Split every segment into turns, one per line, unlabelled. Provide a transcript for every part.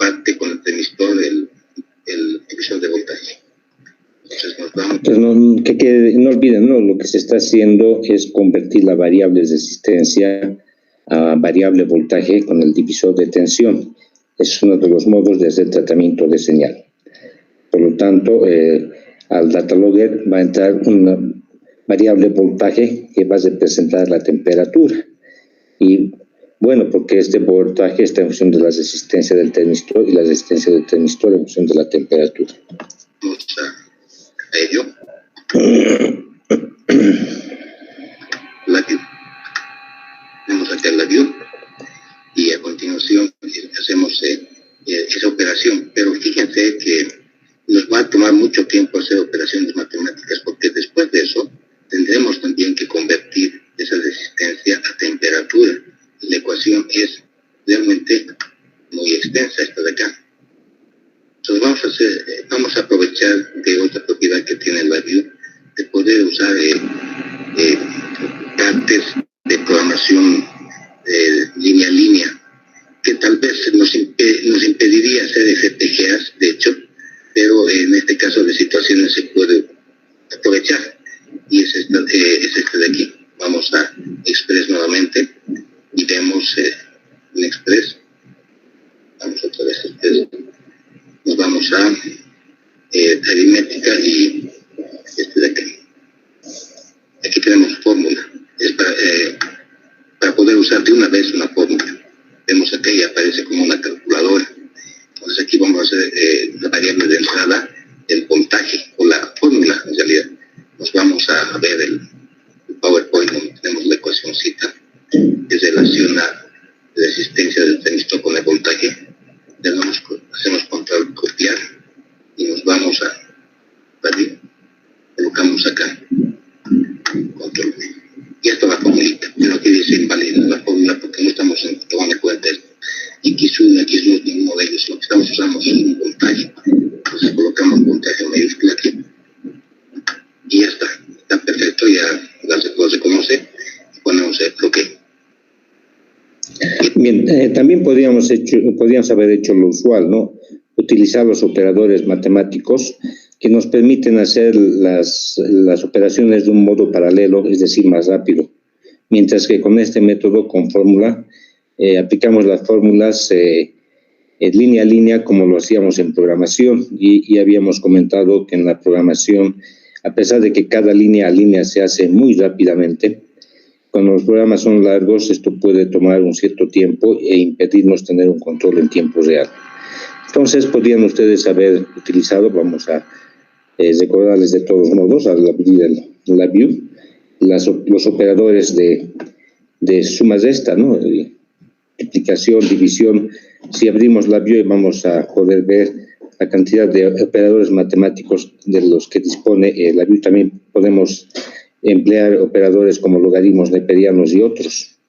comparte con el transmistor el divisor de voltaje. Entonces nos vamos.
Pues no olviden, ¿no? Lo que se está haciendo es convertir la variable de resistencia a variable voltaje con el divisor de tensión. Es uno de los modos de hacer tratamiento de señal. Por lo tanto, al data logger va a entrar una variable voltaje que va a representar la temperatura. Y bueno, porque este voltaje está en función de la resistencia del termistor y la resistencia del termistor en función de la temperatura.
Vamos a ello. La view. Vamos acá la view y a continuación hacemos esa operación. Pero fíjense que nos va a tomar mucho tiempo hacer operaciones matemáticas porque después de eso tendremos también que convertir esa resistencia a temperatura. La ecuación es realmente muy extensa, esta de acá. Entonces vamos a aprovechar de otra propiedad que tiene la view, de poder usar cartes de programación línea a línea, que tal vez nos impediría hacer FPGAs, de hecho, pero en este caso de situaciones se puede aprovechar, y es esta de aquí. Vamos a Express nuevamente y vemos en Express, vamos otra vez a Express, nos vamos a aritmética y este de aquí. Aquí tenemos fórmula, es para poder usar de una vez una fórmula. Vemos acá y aparece como una calculadora. Entonces aquí vamos a hacer la variable de entrada, el voltaje o la fórmula en realidad. Nos vamos a ver el PowerPoint donde tenemos la ecuacióncita que relaciona la resistencia del transistor con el voltaje. Hacemos control copiar y nos vamos a Value, colocamos acá control V. Y esto es la formulita, pero aquí dice invalida la fórmula porque no estamos tomando en cuenta esto. X1, X2, ninguno de ellos. Lo que estamos usando es un voltaje. Entonces colocamos voltaje mayúscula aquí. Y ya está. Está perfecto, ya lo reconoce. Y ponemos el OK.
Bien, también podríamos haber hecho lo usual, ¿no? Utilizar los operadores matemáticos que nos permiten hacer las operaciones de un modo paralelo, es decir, más rápido. Mientras que con este método, con fórmula, aplicamos las fórmulas en línea a línea como lo hacíamos en programación. Y habíamos comentado que en la programación, a pesar de que cada línea a línea se hace muy rápidamente, cuando los programas son largos, esto puede tomar un cierto tiempo e impedirnos tener un control en tiempo real. Entonces, podrían ustedes haber utilizado, vamos a recordarles de todos modos, al abrir la view, los operadores de suma resta, ¿no? Multiplicación, división. Si abrimos la view, vamos a poder ver la cantidad de operadores matemáticos de los que dispone la view. También podemos emplear operadores como logaritmos neperianos y otros.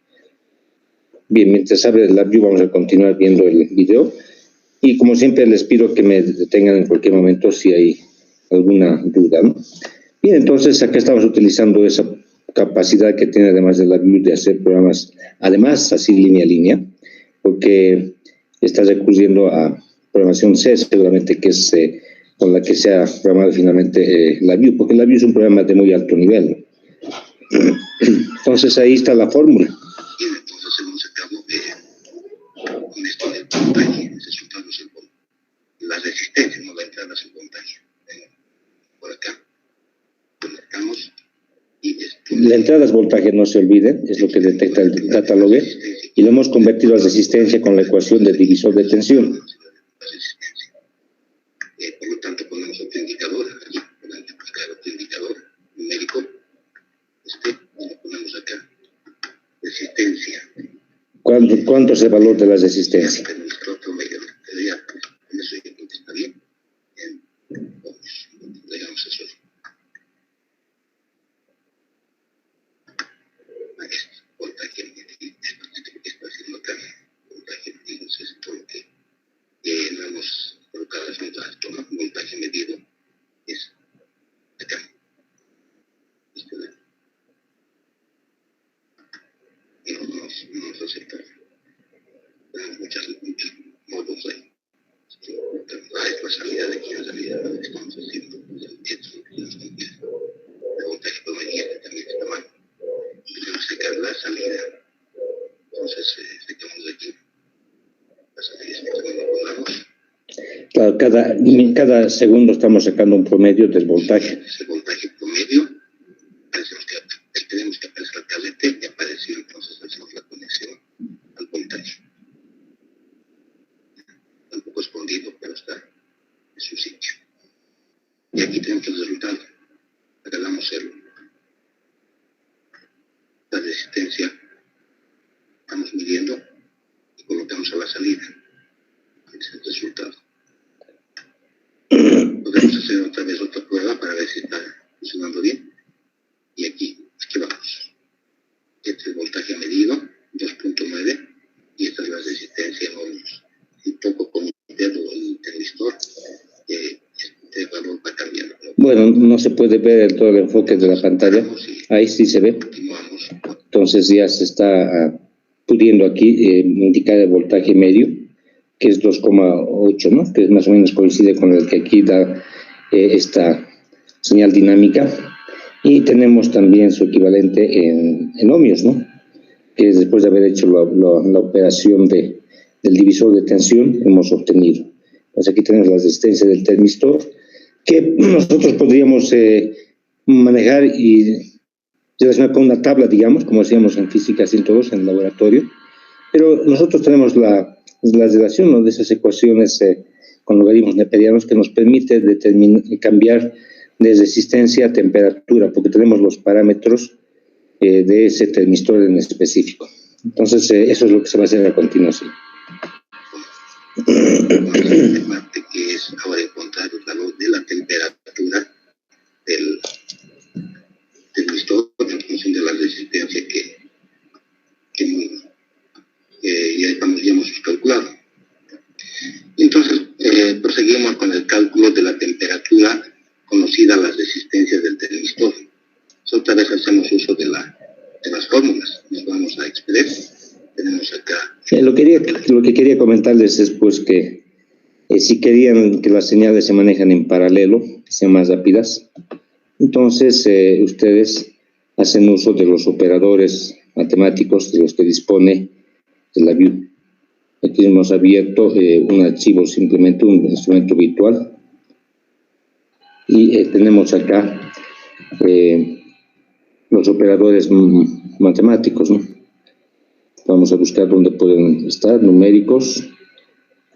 Bien, mientras abre la view vamos a continuar viendo el video y como siempre les pido que me detengan en cualquier momento si hay alguna duda, ¿no? Bien, entonces acá estamos utilizando esa capacidad que tiene además de la view de hacer programas, además así línea a línea, porque está recurriendo a programación C, seguramente que es con la que se ha programado finalmente la view, porque la view es un programa de muy alto nivel, ¿no? Entonces ahí está la fórmula.
Y entonces hemos acabado con esto del voltaje, el resultado es la resistencia, no la entrada es el voltaje. Por acá, conectamos y
la entrada es voltaje, no se olviden, es lo que detecta el data logger, y lo hemos convertido a resistencia con la ecuación del divisor de tensión.
Por lo tanto, ponemos otro indicador aquí, otro indicador numérico, y lo ponemos acá, resistencia.
¿Cuánto es el valor de la resistencia?
Está bien. Vamos, digamos eso. Voltaje medido, está haciendo acá, voltaje medido, es todo que no hemos colocado las notas, voltaje medido es acá. No nos acepta. Tenemos muchos
Claro, cada segundo estamos sacando un promedio del voltaje.
Ese voltaje promedio, esperemos que aparezca el calete y apareció, entonces hacemos la conexión al voltaje. Un poco escondido, pero está en su sitio. Y aquí tenemos el resultado. Regalamos la resistencia, estamos midiendo y colocamos a la salida. Ese es el resultado. Podemos hacer otra vez otra prueba para ver si está funcionando bien. Y aquí vamos. Este es el voltaje medido, 2.9, y esta es la resistencia en ohmios. Un poco con el dedo el transistor, este valor va cambiando.
Bueno, no se puede ver todo el enfoque de la pantalla. Ahí sí se ve.
Continuamos.
Entonces ya se está pudiendo aquí indicar el voltaje medio, que es 2,8, ¿no? Que más o menos coincide con el que aquí da esta señal dinámica. Y tenemos también su equivalente en ohmios, ¿no? Que después de haber hecho la operación del divisor de tensión, hemos obtenido. Pues aquí tenemos la resistencia del termistor, que nosotros podríamos manejar y relacionar con una tabla, digamos, como hacíamos en Física 102 en el laboratorio. Pero nosotros tenemos la relación, ¿no?, de esas ecuaciones con logaritmos neperianos que nos permite cambiar de resistencia a temperatura, porque tenemos los parámetros de ese termistor en específico. Entonces, eso es lo que se va a hacer a continuación.
Parte que es ahora encontrar el valor de la temperatura del termistor en función de la resistencia que ya hemos calculado. Entonces, proseguimos con el cálculo de la temperatura conocida las resistencias del termistor. Otra vez hacemos uso de las fórmulas. Nos vamos a Express. Tenemos acá.
Lo que quería comentarles es pues que si querían que las señales se manejan en paralelo, que sean más rápidas, entonces ustedes hacen uso de los operadores matemáticos de los que dispone la VIEW. Aquí hemos abierto un archivo, simplemente un instrumento virtual. Y tenemos acá los operadores matemáticos, ¿no? Vamos a buscar dónde pueden estar, numéricos.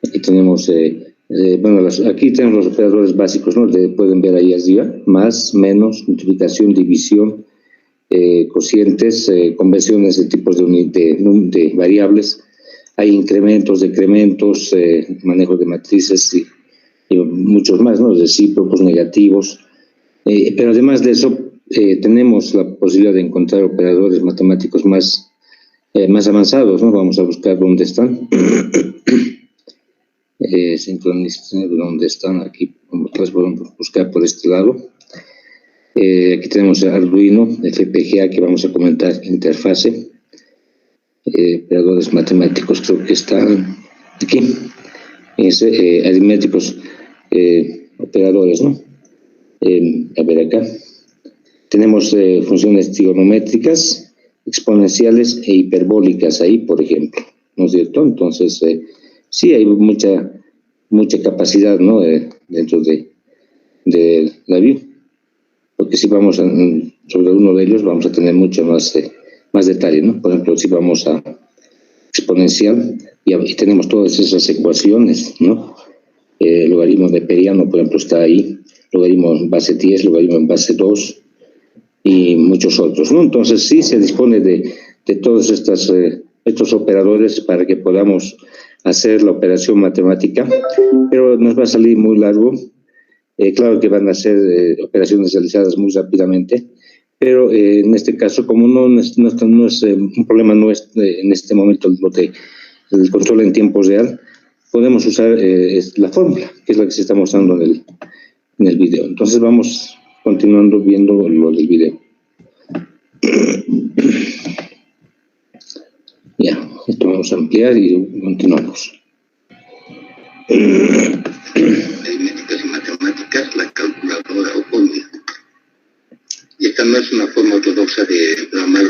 Aquí tenemos, aquí tenemos los operadores básicos, ¿no? Pueden ver ahí arriba, más, menos, multiplicación, división, cocientes, conversiones de tipos de variables. Hay incrementos, decrementos, manejo de matrices y muchos más, ¿no? Recíprocos, negativos. Pero además de eso, tenemos la posibilidad de encontrar operadores matemáticos más avanzados, ¿no? Vamos a buscar dónde están. Sincronizar dónde están. Aquí las podemos buscar por este lado. Aquí tenemos Arduino, FPGA, que vamos a comentar interfase. Operadores matemáticos, creo que están aquí. Aritméticos, operadores, ¿no? A ver acá. Tenemos funciones trigonométricas, exponenciales e hiperbólicas ahí, por ejemplo, ¿no es cierto? Entonces, sí hay mucha capacidad, ¿no? Dentro de la VIEW, porque si vamos sobre uno de ellos vamos a tener mucho más detalle, ¿no? Por ejemplo, si vamos a exponencial y tenemos todas esas ecuaciones, ¿no? Logaritmo neperiano, por ejemplo, está ahí, logaritmo en base 10, logaritmo en base 2 y muchos otros, ¿no? Entonces sí se dispone de todos estos operadores para que podamos hacer la operación matemática, pero nos va a salir muy largo. Claro que van a ser operaciones realizadas muy rápidamente, pero en este caso, como no es un problema, no es en este momento el control en tiempo real, podemos usar la fórmula, que es la que se está mostrando en el video. Entonces vamos continuando viendo lo del video. Ya, esto vamos a ampliar y continuamos.
Aritméticas y matemáticas, la calculadora o fórmula. Y esta no es una forma ortodoxa de programar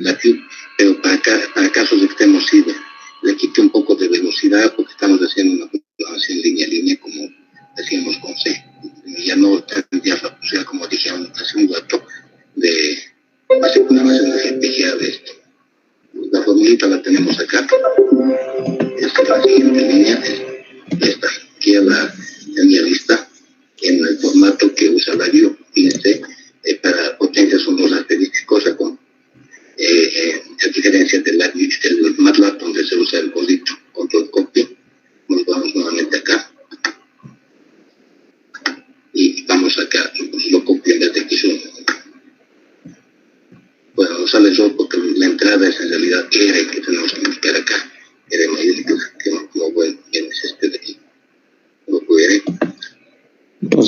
la VIEW, pero para casos extremos sí le quite un poco de velocidad porque estamos haciendo una programación línea a línea como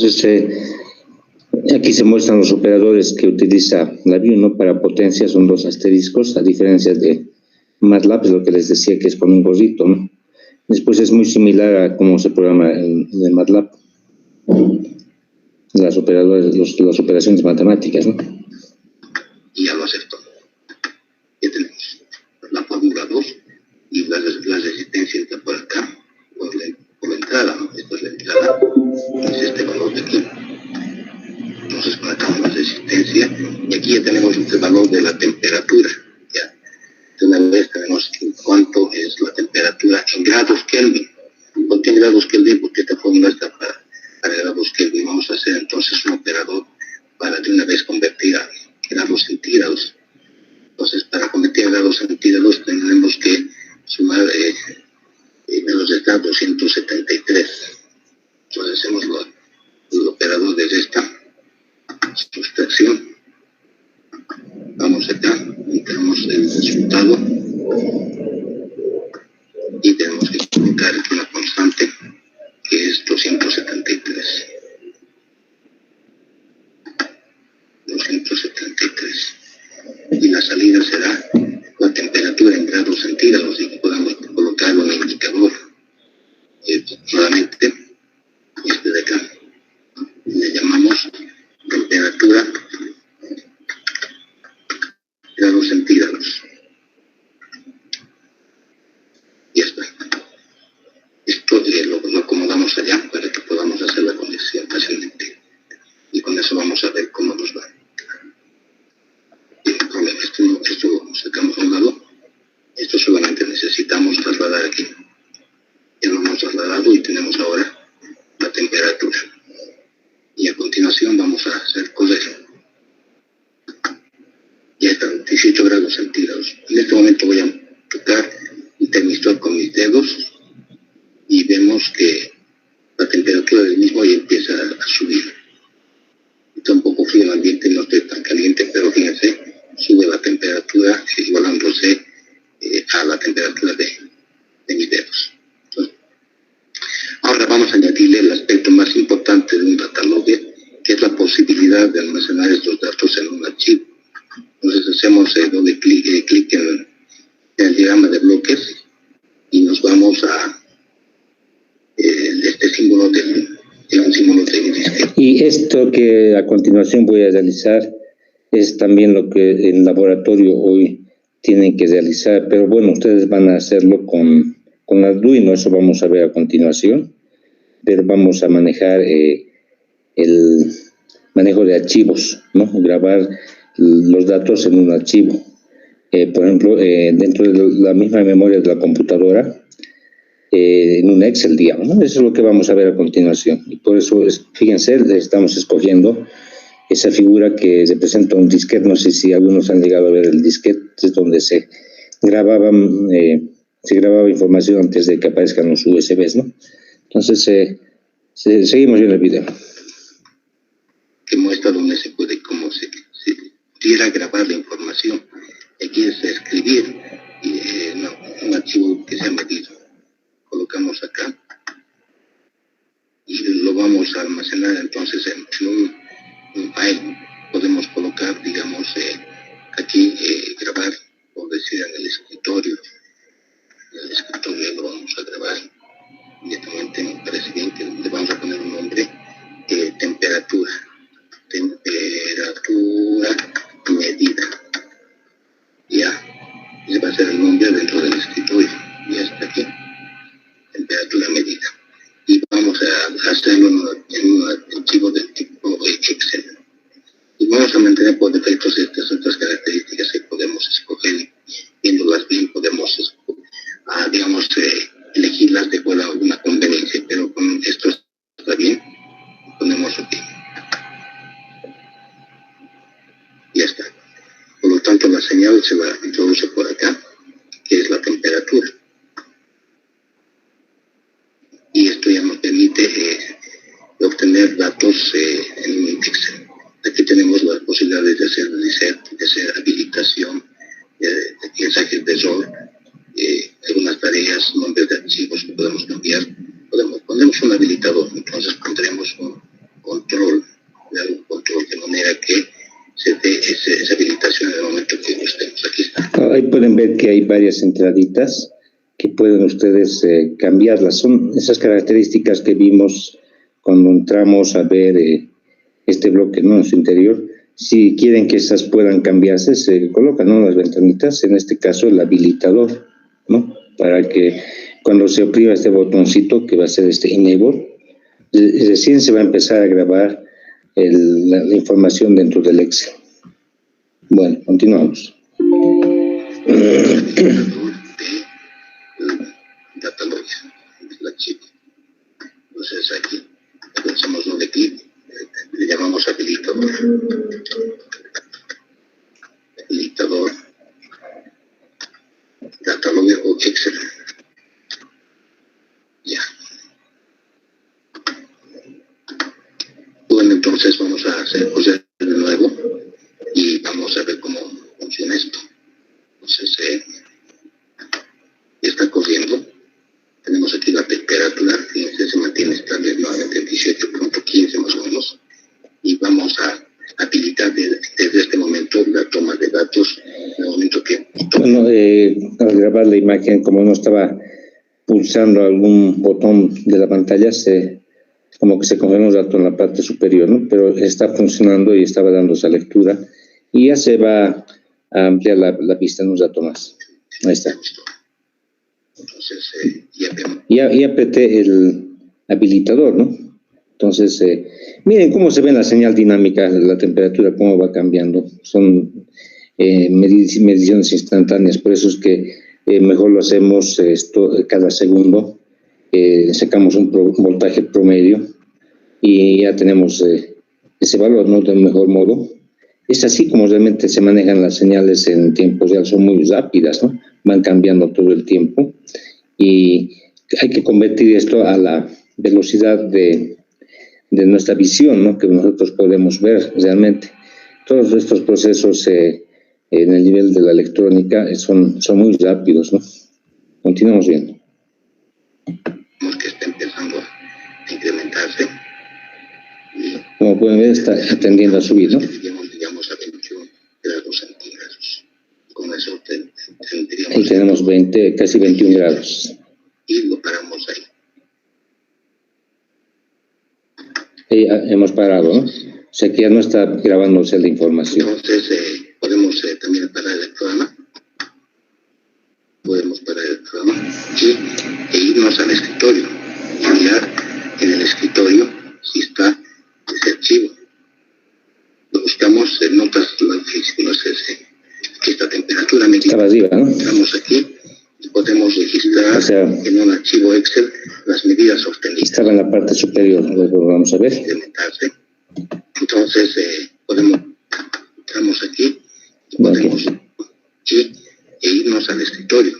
Entonces, aquí se muestran los operadores que utiliza la Vue, ¿no? Para potencia son 2 asteriscos, a diferencia de MATLAB, es lo que les decía que es con un gorrito, ¿no? Después es muy similar a cómo se programa en MATLAB las operaciones matemáticas, ¿no?
Y ya lo aceptó. Ya tenemos la fórmula 2 y la resistencia está por acá, por la entrada, ¿no? Esta es la entrada, es este valor de aquí. Entonces marcamos la resistencia y aquí ya tenemos el valor de la temperatura. Ya. De una vez tenemos cuánto es la temperatura en grados Kelvin. ¿Por qué en grados Kelvin? Porque esta fórmula está para grados Kelvin. Vamos a hacer entonces un operador para de una vez convertir a grados centígrados. Entonces, para convertir a grados centígrados tenemos que sumar menos de acá 273. Entonces hacemos el operador de esta sustracción. Vamos acá y tenemos el resultado y tenemos que colocar una constante que es 273. 273. Y la salida será la temperatura en grados centígrados y podemos colocarlo en el indicador. Nuevamente, este de acá le llamamos temperatura grados centígrados. Ya está. Esto lo acomodamos allá para que podamos hacer la conexión fácilmente. Y con eso vamos a ver cómo nos va. El problema, esto lo sacamos a un lado. Esto solamente necesitamos trasladar aquí. Ya lo hemos trasladado y tenemos ahora la temperatura. Y a continuación vamos a hacer corrección. Ya están 18 grados centígrados. En este momento voy a tocar el termistor con mis dedos y vemos que la temperatura del mismo ya empieza a subir. Está un poco frío el ambiente, no está tan caliente, pero fíjense, sube la temperatura igualándose a la temperatura de mis dedos. Entonces, ahora vamos a añadirle el aspecto más importante de un data logger, que es la posibilidad de almacenar estos datos en un archivo. Entonces hacemos doble clic en el diagrama de bloques y nos vamos a este símbolo un símbolo de disquete.
Y esto que a continuación voy a realizar es también lo que en laboratorio hoy tienen que realizar, pero bueno, ustedes van a hacerlo con Arduino, eso vamos a ver a continuación, pero vamos a manejar el manejo de archivos, ¿no? Grabar los datos en un archivo. Por ejemplo, dentro de la misma memoria de la computadora, en un Excel, digamos, ¿no? Eso es lo que vamos a ver a continuación. Y por eso, fíjense, estamos escogiendo esa figura que representa un disquete. No sé si algunos han llegado a ver el disquete, es donde se grababa información antes de que aparezcan los USBs, ¿no? Entonces, seguimos viendo el video.
Que muestra donde se puede, como se pudiera grabar la información. Aquí es escribir un archivo que se ha medido. Colocamos acá y lo vamos a almacenar entonces en un file. Podemos colocar, digamos, aquí grabar, por decir, en el escritorio. En el escritorio lo vamos a grabar. Inmediatamente me parece bien que le vamos a poner un nombre, temperatura medida. Ya, ese va a ser el nombre dentro del escritorio. Ya está aquí. Temperatura medida. Y vamos a hacerlo en un archivo del tipo Excel. Y vamos a mantener por defecto estas otras características que podemos escoger. Viéndolas bien, podemos, digamos, elegirlas de acuerdo a alguna conveniencia. Pero con esto está bien. Ponemos OK. Ya está. Por lo tanto, la señal se va a introducir por acá, que es la temperatura. Y esto ya nos permite obtener datos en un Excel. Aquí tenemos las posibilidades de hacer reset, de hacer habilitación, de mensajes de error, algunas tareas, nombres de archivos que podemos cambiar. Ponemos un habilitador, entonces pondremos un
ahí pueden ver que hay varias entraditas que pueden ustedes cambiarlas. Son esas características que vimos cuando entramos a ver este bloque, ¿no?, en su interior. Si quieren que esas puedan cambiarse, se colocan, ¿no?, las ventanitas, en este caso el habilitador, ¿no?, para que cuando se oprima este botoncito, que va a ser este enable, recién se va a empezar a grabar la información dentro del Excel. Bueno, continuamos.
Entonces aquí hacemos doble clic, le llamamos habilitador, Datalogger o Excel. Ya. Bueno, entonces vamos a hacer cosas de nuevo y vamos a ver cómo funciona esto. Entonces, ya está corriendo. Tenemos aquí la temperatura, que se mantiene estable nuevamente en 18.15 más o menos. Y vamos a habilitar desde este momento la toma de datos. En el momento que...
Bueno, al grabar la imagen, como no estaba pulsando algún botón de la pantalla, como que se congeló un rato en la parte superior, ¿no? Pero está funcionando y estaba dando esa lectura. Y ya se va a ampliar la vista en un rato más. Ahí está.
Entonces,
ya apreté el habilitador, ¿no? Entonces, miren cómo se ve la señal dinámica, la temperatura, cómo va cambiando. Son mediciones instantáneas, por eso es que mejor lo hacemos esto cada segundo. Sacamos un voltaje promedio y ya tenemos ese valor, ¿no?, de mejor modo. Es así como realmente se manejan las señales en tiempo real, son muy rápidas, ¿no? Van cambiando todo el tiempo y hay que convertir esto a la velocidad de nuestra visión, ¿no?, que nosotros podemos ver realmente. Todos estos procesos en el nivel de la electrónica son muy rápidos, ¿no? Continuamos viendo.
Que está empezando a incrementarse.
Como pueden ver, está tendiendo a subir, ¿no?
Llegamos a 21 grados centígrados. Con eso tendríamos...
Ahí tenemos casi 21 grados.
Y lo paramos ahí.
Hemos parado, ¿no? O sea que ya no está grabándose la información.
Entonces, podemos también parar el programa. Podemos parar el programa e irnos al escritorio y mirar en el escritorio si está ese archivo. Lo buscamos en notas longitudinales, que esta temperatura medida.
Estaba arriba, ¿no?
Entramos aquí y podemos registrar en un archivo Excel las medidas obtenidas.
Estaba en la parte superior, luego vamos a ver.
Entonces, entramos aquí y podemos irnos al escritorio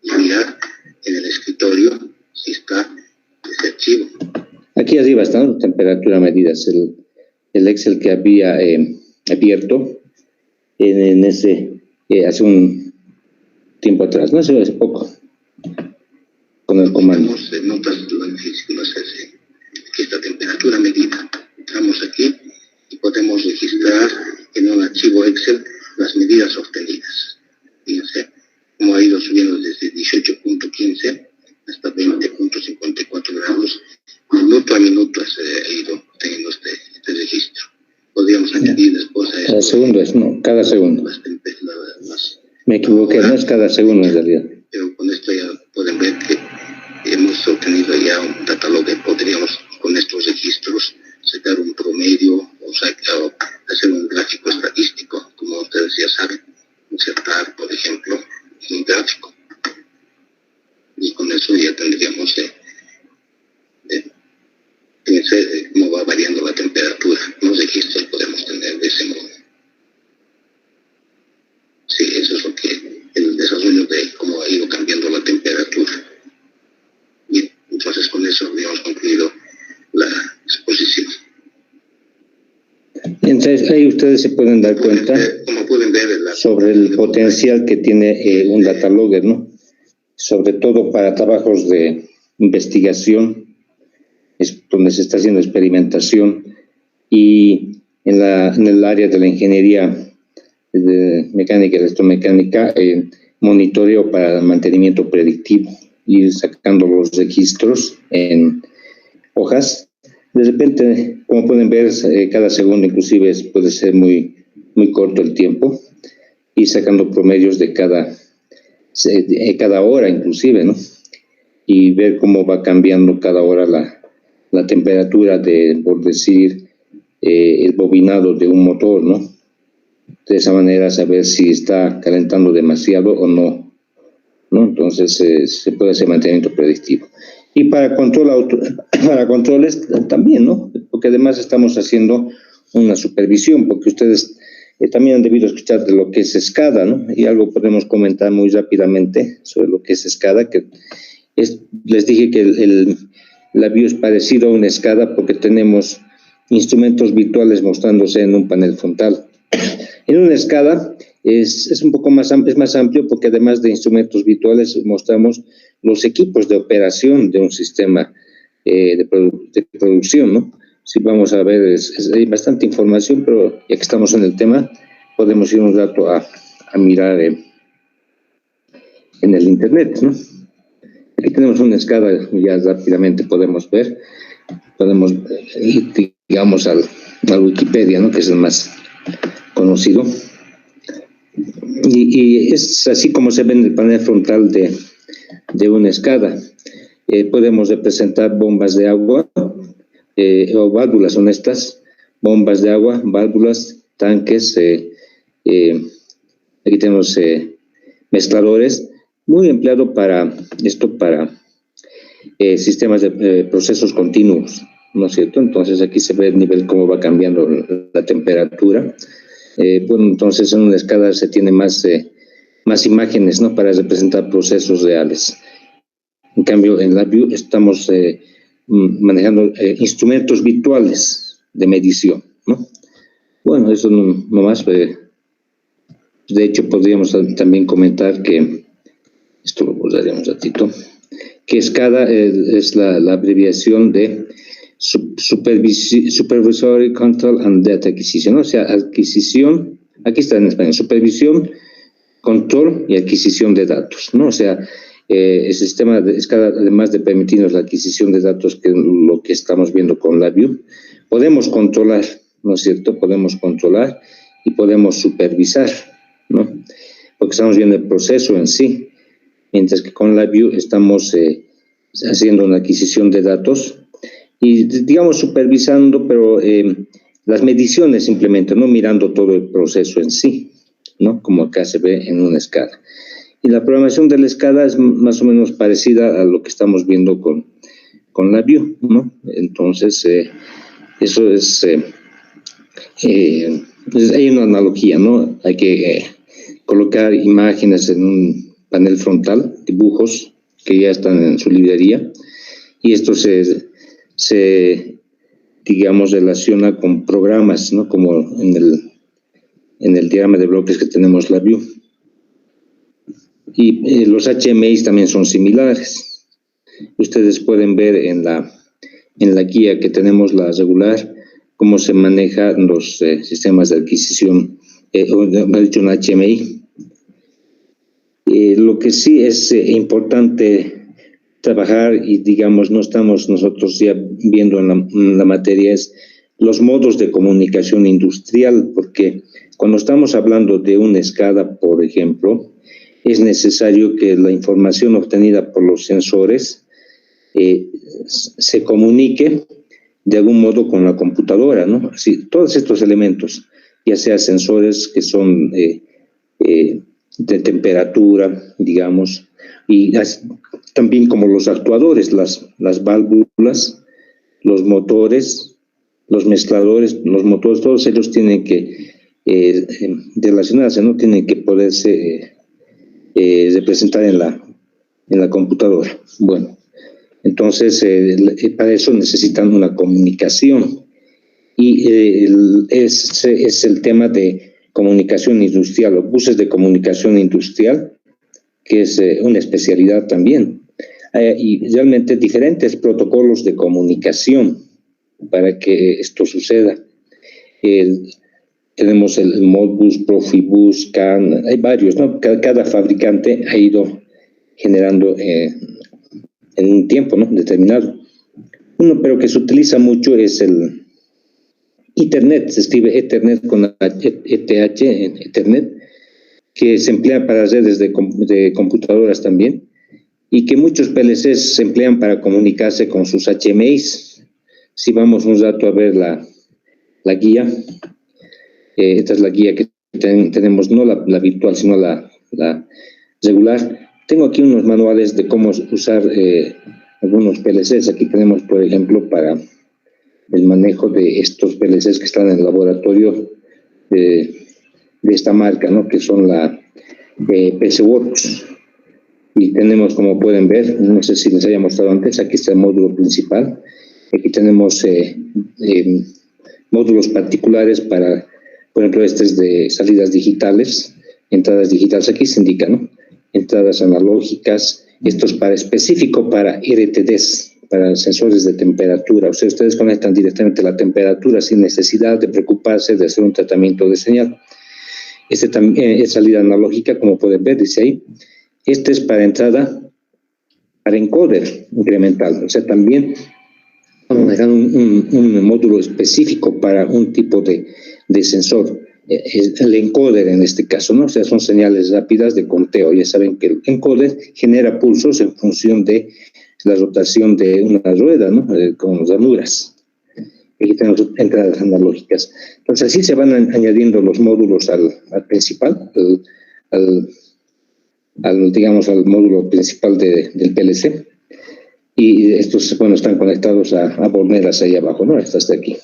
y mirar en el escritorio si está ese archivo.
Aquí arriba está, ¿no?, temperatura medidas, el Excel que había abierto en ese hace un tiempo atrás, no hace poco, con el comando.
Notas que esta temperatura medida. Entramos aquí y podemos registrar en un archivo Excel las medidas obtenidas. Fíjense cómo ha ido subiendo desde 18.15 hasta 20.54 grados. Minuto a minuto ha ido teniendo este registro. Podríamos añadir después a esto.
Cada segundo es, no, cada segundo. Me equivoqué, no es cada segundo en realidad.
Pero con esto ya pueden ver que hemos obtenido ya un Datalogger. Podríamos con estos registros sacar un promedio o hacer un gráfico estadístico, como ustedes ya saben, insertar, por ejemplo, un gráfico. Y con eso ya tendríamos cómo va variando la temperatura. Los registros podemos tener de ese modo. Sí, eso es lo que el desarrollo de cómo ha ido cambiando la temperatura. Bien, entonces con eso habíamos concluido la exposición.
Entonces ahí ustedes se pueden dar cuenta sobre el potencial que tiene un Datalogger, ¿no? Sobre todo para trabajos de investigación, es donde se está haciendo experimentación, y en el área de la ingeniería de mecánica y electromecánica, monitoreo para mantenimiento predictivo, ir sacando los registros en hojas. De repente, como pueden ver, cada segundo inclusive puede ser muy corto el tiempo, y sacando promedios de cada hora inclusive, ¿no? Y ver cómo va cambiando cada hora la temperatura por decir, el bobinado de un motor, ¿no? De esa manera saber si está calentando demasiado o no, ¿no? Entonces se puede hacer mantenimiento predictivo. Y para controles también, ¿no? Porque además estamos haciendo una supervisión, porque ustedes también han debido escuchar de lo que es SCADA, ¿no? Y algo podemos comentar muy rápidamente sobre lo que es SCADA, que les dije que la BIO es parecido a una SCADA porque tenemos instrumentos virtuales mostrándose en un panel frontal. En una SCADA es un poco más amplio porque además de instrumentos virtuales mostramos los equipos de operación de un sistema de producción, ¿no? Si vamos a ver, hay bastante información, pero ya que estamos en el tema, podemos ir un rato a mirar en el internet, ¿no? Aquí tenemos una SCADA, ya rápidamente podemos ver, podemos ir, digamos, a Wikipedia, ¿no? Que es el más conocido. Y es así como se ve en el panel frontal de una SCADA. Podemos representar bombas de agua, o válvulas son estas, bombas de agua, válvulas, tanques, aquí tenemos mezcladores, muy empleado para sistemas de procesos continuos, ¿no es cierto? Entonces aquí se ve el nivel, cómo va cambiando la temperatura. Bueno, entonces en una SCADA se tiene más imágenes, ¿no? Para representar procesos reales. En cambio, en la BIO estamos manejando instrumentos virtuales de medición, ¿no? Bueno, eso no más. De hecho, podríamos también comentar que, esto lo borraré un ratito, que SCADA es la abreviación de Supervisory Control and Data Acquisition, ¿no? O sea, adquisición, aquí está en español, supervisión, control y adquisición de datos, ¿no? O sea, el sistema de SCADA, además de permitirnos la adquisición de datos, que es lo que estamos viendo con la BIO, podemos controlar, ¿no es cierto? Podemos controlar y podemos supervisar, ¿no? Porque estamos viendo el proceso en sí, mientras que con la BIO estamos haciendo una adquisición de datos y, digamos, supervisando, pero las mediciones simplemente, no mirando todo el proceso en sí, ¿no? Como acá se ve en una SCADA. Y la programación de la SCADA es más o menos parecida a lo que estamos viendo con la BIO, ¿no? Entonces, eso es, hay una analogía, ¿no? Hay que colocar imágenes en un panel frontal, dibujos que ya están en su librería, y esto se digamos, relaciona con programas, ¿no? Como en el diagrama de bloques que tenemos la BIO. Y los HMIs también son similares. Ustedes pueden ver en la guía que tenemos, la regular, cómo se manejan los sistemas de adquisición, o dicho, un HMI. Lo que sí es importante trabajar, y digamos, no estamos nosotros ya viendo en la materia, es los modos de comunicación industrial, porque cuando estamos hablando de una SCADA, por ejemplo, es necesario que la información obtenida por los sensores se comunique de algún modo con la computadora, ¿no? Así, todos estos elementos, ya sea sensores que son de temperatura, digamos, y también como los actuadores, las válvulas, los motores, los mezcladores, los motores, todos ellos tienen que relacionarse, ¿no? Tienen que poderse representar en la computadora. Bueno, entonces para eso necesitan una comunicación, y ese es el tema de comunicación industrial, los buses de comunicación industrial, que es una especialidad también, y realmente diferentes protocolos de comunicación para que esto suceda. tenemos el Modbus, Profibus, CAN, hay varios, ¿no? Cada fabricante ha ido generando en un tiempo, ¿no?, determinado. Uno, pero que se utiliza mucho es el Ethernet, se escribe Ethernet con ETH, Ethernet, que se emplea para redes de computadoras también, y que muchos PLCs se emplean para comunicarse con sus HMIs. Si vamos un rato a ver la guía, esta es la guía que tenemos, no la virtual, sino la regular. Tengo aquí unos manuales de cómo usar algunos PLCs. Aquí tenemos, por ejemplo, para el manejo de estos PLCs que están en el laboratorio de esta marca, ¿no?, que son la PCWorks. Y tenemos, como pueden ver, no sé si les había mostrado antes, aquí está el módulo principal. Aquí tenemos módulos particulares para, por ejemplo, este es de salidas digitales, entradas digitales, aquí se indica, ¿no?, entradas analógicas. Esto es específico para RTDs, para sensores de temperatura. O sea, ustedes conectan directamente la temperatura sin necesidad de preocuparse de hacer un tratamiento de señal. Este también es salida analógica, como pueden ver, dice ahí. Este es para entrada, para encoder incremental. O sea, también vamos a dejar un módulo específico para un tipo de sensor. El encoder en este caso, ¿no? O sea, son señales rápidas de conteo. Ya saben que el encoder genera pulsos en función de la rotación de una rueda, ¿no?, con ranuras. Aquí tenemos entradas analógicas. Entonces, así se van añadiendo los módulos al principal, digamos, al módulo principal del PLC. Y estos, bueno, están conectados a borneras ahí abajo, ¿no? Estas de aquí.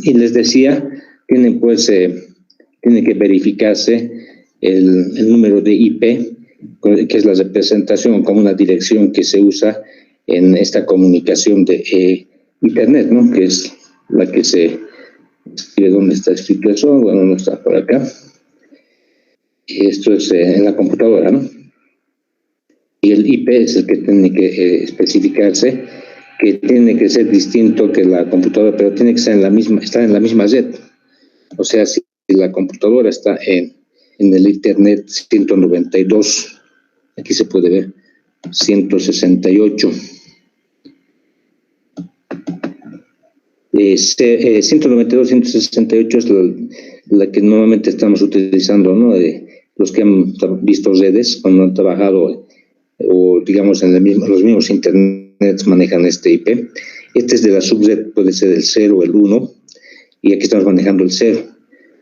Y les decía, tiene que verificarse el número de IP, que es la representación como una dirección que se usa en esta comunicación de Internet, ¿no?, que es la que se escribe. ¿Dónde está escrito eso? Bueno, no está por acá. Esto es en la computadora, ¿no? Y el IP es el que tiene que especificarse, que tiene que ser distinto que la computadora, pero tiene que estar estar en la misma red. O sea, si la computadora está en el Ethernet 192, aquí se puede ver, 168. 192, 168 es la que normalmente estamos utilizando, ¿no? Los que han visto redes, cuando han trabajado, o digamos en los mismos internets manejan este IP. Este es de la subred, puede ser el 0 o el 1, y aquí estamos manejando el 0,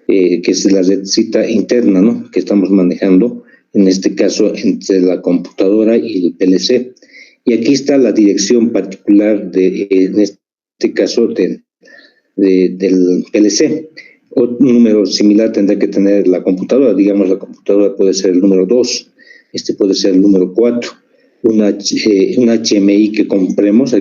que es la redcita interna, ¿no?, que estamos manejando, en este caso entre la computadora y el PLC. Y aquí está la dirección particular en este caso del PLC. Un número similar tendrá que tener la computadora. Digamos, la computadora puede ser el número 2, este puede ser el número 4. Un HMI que compremos,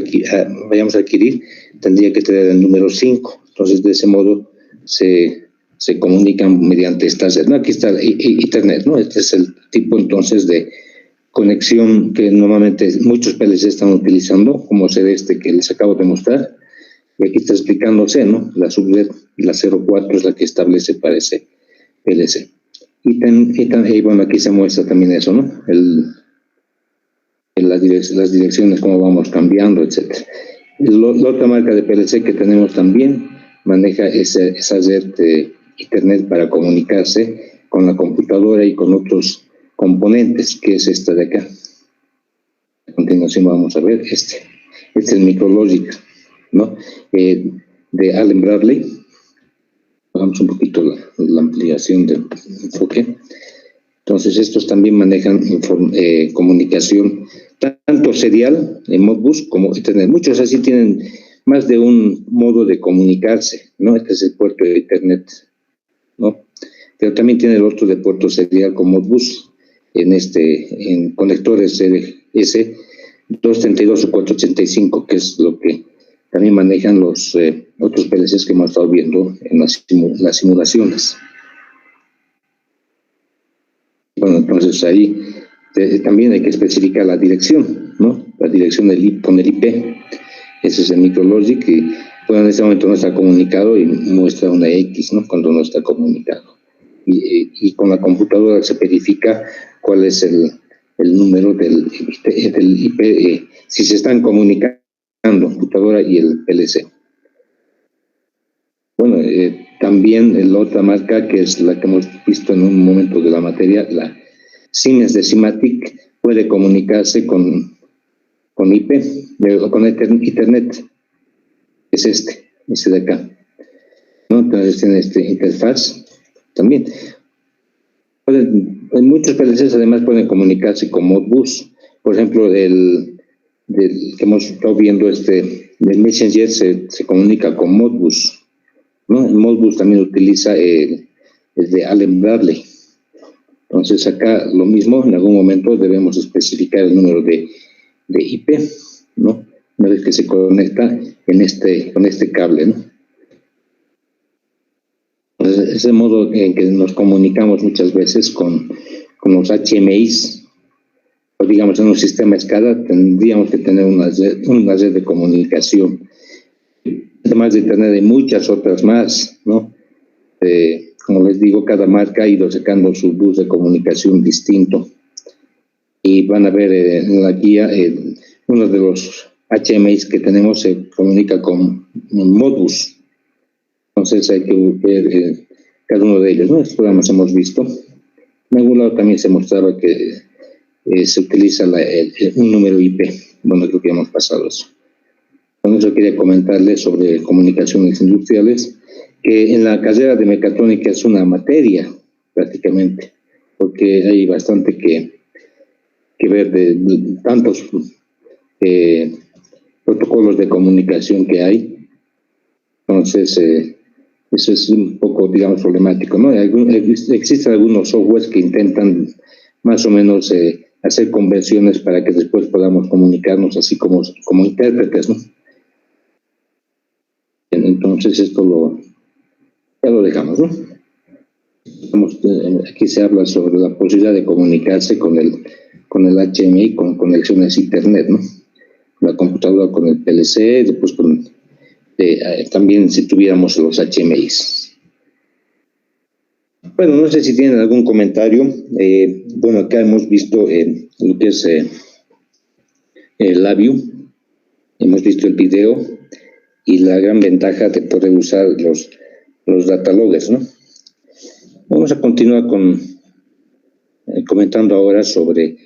vayamos a adquirir, tendría que tener el número 5. Entonces, de ese modo se comunican mediante esta red, ¿no? Aquí está Ethernet, ¿no? Este es el tipo entonces de conexión que normalmente muchos PLC están utilizando, como ser este que les acabo de mostrar. Y aquí está explicándose, ¿no? La subred, la 04 es la que establece para ese PLC. Y bueno, aquí se muestra también eso, ¿no? Las direcciones, cómo vamos cambiando, etc. La otra marca de PLC que tenemos también maneja esa red de Internet para comunicarse con la computadora y con otros componentes, que es esta de acá. A continuación vamos a ver este es Micrologic, ¿no? De Allen Bradley. Hagamos un poquito la ampliación del enfoque. Entonces, estos también manejan comunicación tanto serial en Modbus como Ethernet. Muchos así tienen más de un modo de comunicarse, ¿no? Este es el puerto de Ethernet, ¿no? Pero también tiene el otro de puerto serial con Modbus en conectores S 232 o 485, que es lo que también manejan los otros PLCs que hemos estado viendo en las simulaciones. Bueno, entonces ahí también hay que especificar la dirección, ¿no? La dirección con el IP. Ese es el Micrologic, y Bueno, en este momento no está comunicado y muestra una X, ¿no? Cuando no está comunicado. Y con la computadora se verifica cuál es el número del IP, si se están comunicando la computadora y el PLC. Bueno, también la otra marca, que es la que hemos visto en un momento de la materia, la Siemens de Simatic, puede comunicarse con IP, con Ethernet, es ese de acá, ¿no? Entonces tiene interfaz también. Muchos PLCs además pueden comunicarse con Modbus. Por ejemplo, del que hemos estado viendo, el Messenger se comunica con Modbus, ¿no? El Modbus también utiliza el de Allen Bradley. Entonces acá lo mismo, en algún momento debemos especificar el número de IP, ¿no? Una vez que se conecta con este cable, ¿no? Entonces, ese modo en que nos comunicamos muchas veces con los HMIs, o digamos en un sistema SCADA, tendríamos que tener una red de comunicación. Además de tener muchas otras más, ¿no? Como les digo, cada marca ha ido sacando su bus de comunicación distinto. Y van a ver en la guía, uno de los HMIs que tenemos se comunica con Modbus. Entonces hay que ver cada uno de ellos, ¿no? Estos programas hemos visto. En algún lado también se mostraba que se utiliza un número IP. Bueno, creo que hemos pasado eso. Con eso quería comentarles sobre comunicaciones industriales, que en la carrera de mecatrónica es una materia prácticamente, porque hay bastante que ver de tantos protocolos de comunicación que hay. Entonces, eso es un poco, digamos, problemático, ¿no? Existen algunos softwares que intentan más o menos hacer conversiones para que después podamos comunicarnos así como intérpretes, ¿no? Entonces, esto ya lo dejamos, ¿no? Aquí se habla sobre la posibilidad de comunicarse con el HMI, con conexiones a Internet, ¿no? La computadora con el PLC, después también si tuviéramos los HMIs. Bueno, no sé si tienen algún comentario. Bueno, acá hemos visto lo que es el LabVIEW, hemos visto el video y la gran ventaja de poder usar los dataloggers, ¿no? Vamos a continuar comentando ahora sobre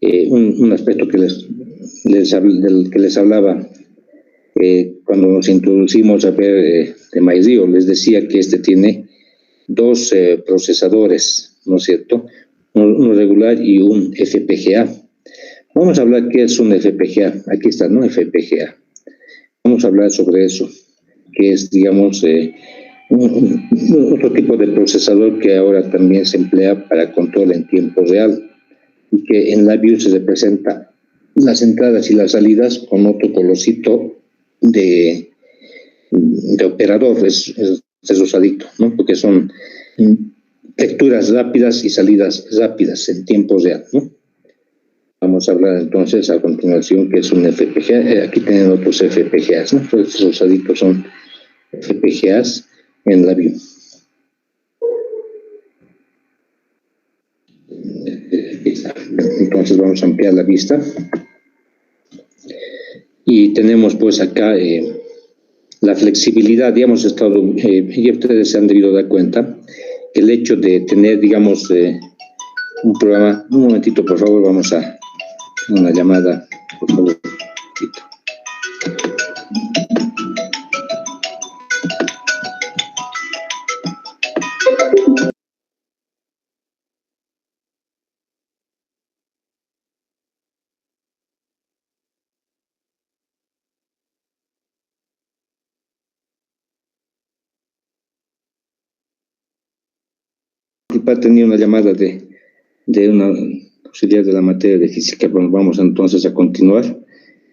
un aspecto que del que les hablaba cuando nos introducimos a ver de MyRIO. Les decía que tiene dos procesadores, ¿no es cierto? Uno regular y un FPGA. Vamos a hablar qué es un FPGA. Aquí está, ¿no? FPGA. Vamos a hablar sobre eso, que es, digamos, otro tipo de procesador que ahora también se emplea para control en tiempo real y que en LabVIEW se representa las entradas y las salidas con otro colorcito de operador, es usadito, ¿no? Porque son lecturas rápidas y salidas rápidas en tiempo real, ¿no? Vamos a hablar entonces a continuación que es un FPGA. Aquí tienen otros FPGAs, ¿no? Todos estos usaditos son FPGAs en LabVIEW. Entonces vamos a ampliar la vista. Y tenemos pues acá la flexibilidad. Ya hemos estado, y ustedes se han debido dar cuenta, que el hecho de tener, digamos, un programa. Un momentito, por favor, vamos a una llamada, por favor. Tenía una llamada de una auxiliar de la materia de física. Bueno, vamos entonces a continuar.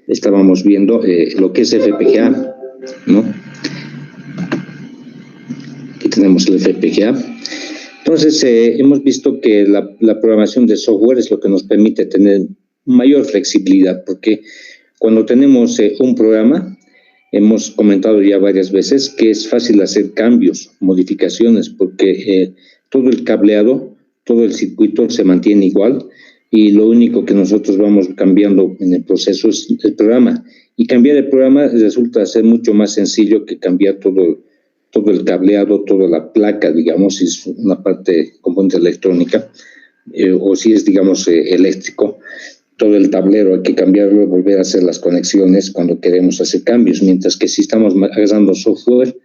Estábamos viendo lo que es FPGA, ¿no? Aquí tenemos el FPGA. Entonces, hemos visto que la programación de software es lo que nos permite tener mayor flexibilidad, porque cuando tenemos un programa, hemos comentado ya varias veces que es fácil hacer cambios, modificaciones, porque todo el cableado, todo el circuito se mantiene igual y lo único que nosotros vamos cambiando en el proceso es el programa. Y cambiar el programa resulta ser mucho más sencillo que cambiar todo el cableado, toda la placa, digamos, si es una parte componente electrónica, o si es, digamos, eléctrico. Todo el tablero hay que cambiarlo, volver a hacer las conexiones cuando queremos hacer cambios, mientras que si estamos agregando software,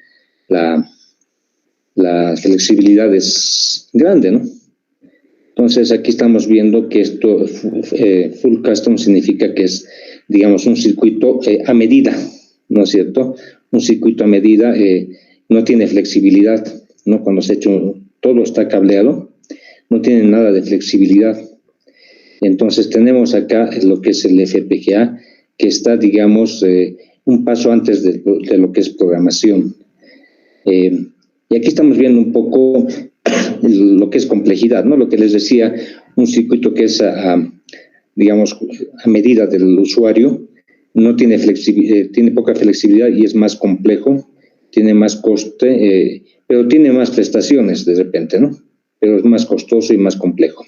la flexibilidad es grande, ¿no? Entonces aquí estamos viendo que esto, full custom significa que es, digamos, un circuito a medida, ¿no es cierto? Un circuito a medida no tiene flexibilidad, ¿no? Cuando se ha hecho, todo está cableado, no tiene nada de flexibilidad. Entonces tenemos acá lo que es el FPGA, que está, digamos, un paso antes de lo que es programación. Y aquí estamos viendo un poco lo que es complejidad, ¿no? Lo que les decía, un circuito que es, digamos, a medida del usuario, no tiene tiene poca flexibilidad y es más complejo, tiene más coste, pero tiene más prestaciones de repente, ¿no? Pero es más costoso y más complejo.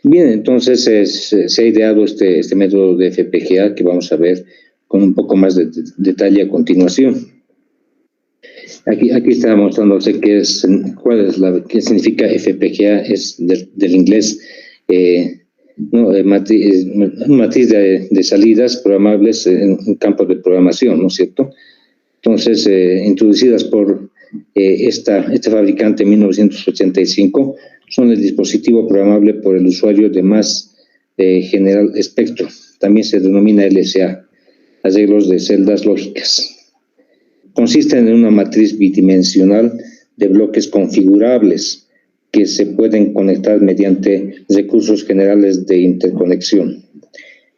Bien, entonces se ha ideado este método de FPGA que vamos a ver con un poco más de detalle a continuación. Aquí está mostrándose qué significa FPGA, es del inglés, matriz de salidas programables en campos de programación, ¿no es cierto? Entonces, introducidas por este fabricante en 1985, son el dispositivo programable por el usuario de más general espectro. También se denomina LSA, arreglos de celdas lógicas. Consisten en una matriz bidimensional de bloques configurables que se pueden conectar mediante recursos generales de interconexión.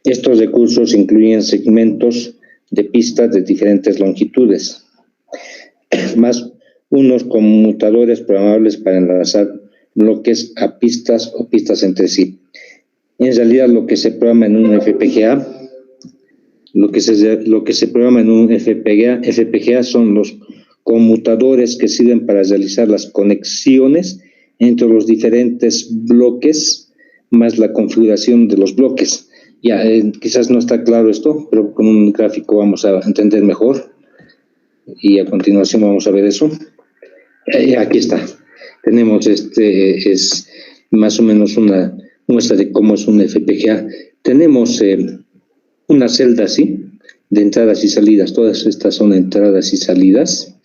Estos recursos incluyen segmentos de pistas de diferentes longitudes, más unos conmutadores programables para enlazar bloques a pistas o pistas entre sí. En realidad, lo que se programa en un FPGA, lo que se programa en un FPGA son los conmutadores que sirven para realizar las conexiones entre los diferentes bloques, más la configuración de los bloques. Ya, quizás no está claro esto, pero con un gráfico vamos a entender mejor. Y a continuación vamos a ver eso. Aquí está. Tenemos es más o menos una muestra de cómo es un FPGA. Tenemos una celda así, de entradas y salidas. Todas estas son entradas y salidas,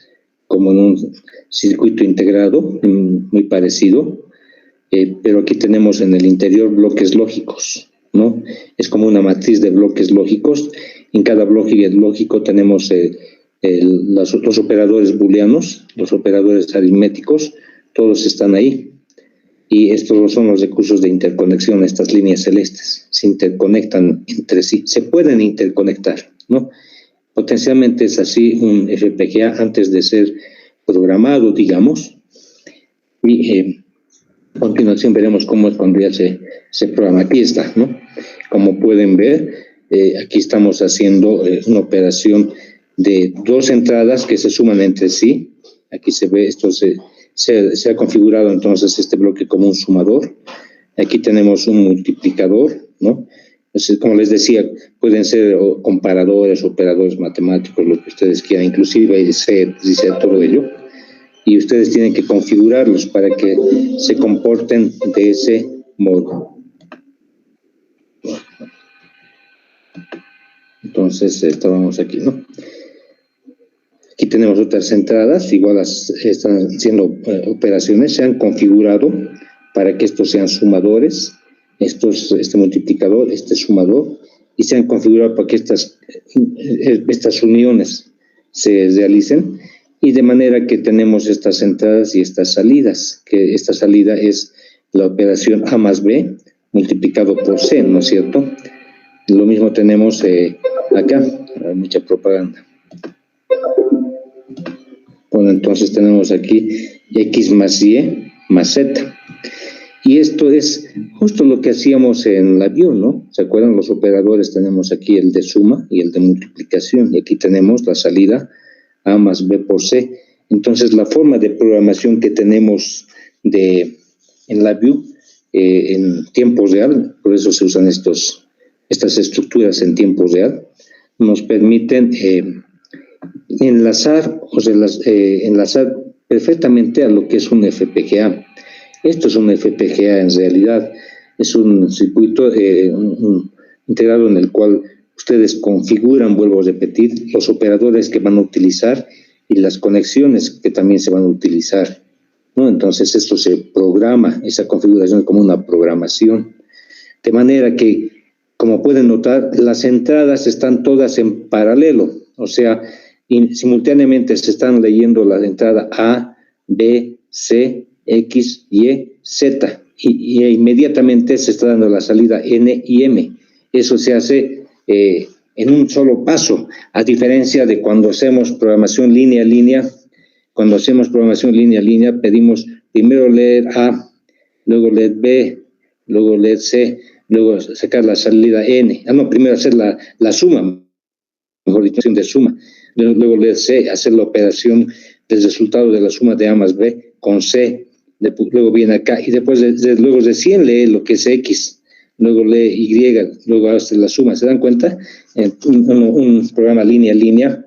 como en un circuito integrado, muy parecido. Pero aquí tenemos en el interior bloques lógicos, ¿no? Es como una matriz de bloques lógicos. En cada bloque lógico tenemos los operadores booleanos, los operadores aritméticos, todos están ahí. Y estos son los recursos de interconexión, estas líneas celestes. Se interconectan entre sí, se pueden interconectar, ¿no? Potencialmente es así un FPGA antes de ser programado, digamos. Y a continuación veremos cómo es cuando ya se programa. Aquí está, ¿no? Como pueden ver, aquí estamos haciendo una operación de dos entradas que se suman entre sí. Aquí se ve, esto se ha configurado entonces este bloque como un sumador. Aquí tenemos un multiplicador, ¿no? Entonces, como les decía, pueden ser comparadores, operadores matemáticos, lo que ustedes quieran, inclusive dice todo ello. Y ustedes tienen que configurarlos para que se comporten de ese modo. Entonces, estábamos aquí, ¿no? Aquí tenemos otras entradas, igual están haciendo operaciones, se han configurado para que estos sean sumadores, este multiplicador, este sumador, y se han configurado para que estas uniones se realicen, y de manera que tenemos estas entradas y estas salidas, que esta salida es la operación A más B multiplicado por C, ¿no es cierto? Lo mismo tenemos acá, hay mucha propaganda. Bueno, entonces tenemos aquí X más Y más Z. Y esto es justo lo que hacíamos en la view, ¿no? ¿Se acuerdan? Los operadores tenemos aquí el de suma y el de multiplicación, y aquí tenemos la salida A más B por C. Entonces, la forma de programación que tenemos en la view, en tiempo real, por eso se usan estas estructuras en tiempo real, nos permiten enlazar perfectamente a lo que es un FPGA. Esto es un FPGA en realidad, es un circuito integrado en el cual ustedes configuran, vuelvo a repetir, los operadores que van a utilizar y las conexiones que también se van a utilizar, ¿no? Entonces esto se programa, esa configuración es como una programación, de manera que, como pueden notar, las entradas están todas en paralelo, o sea, simultáneamente se están leyendo la entrada A, B, C, X, Y, Z, y inmediatamente se está dando la salida N y M. Eso se hace en un solo paso, a diferencia de cuando hacemos programación línea a línea. Cuando hacemos programación línea a línea, pedimos primero leer A, luego leer B, luego leer C, luego sacar la salida N. Primero hacer la suma, mejor dicho, de suma. Luego leer C, hacer la operación del resultado de la suma de A más B con C. Luego viene acá y después luego recién lee lo que es X. Luego lee Y, luego hace la suma. ¿Se dan cuenta? Un programa línea a línea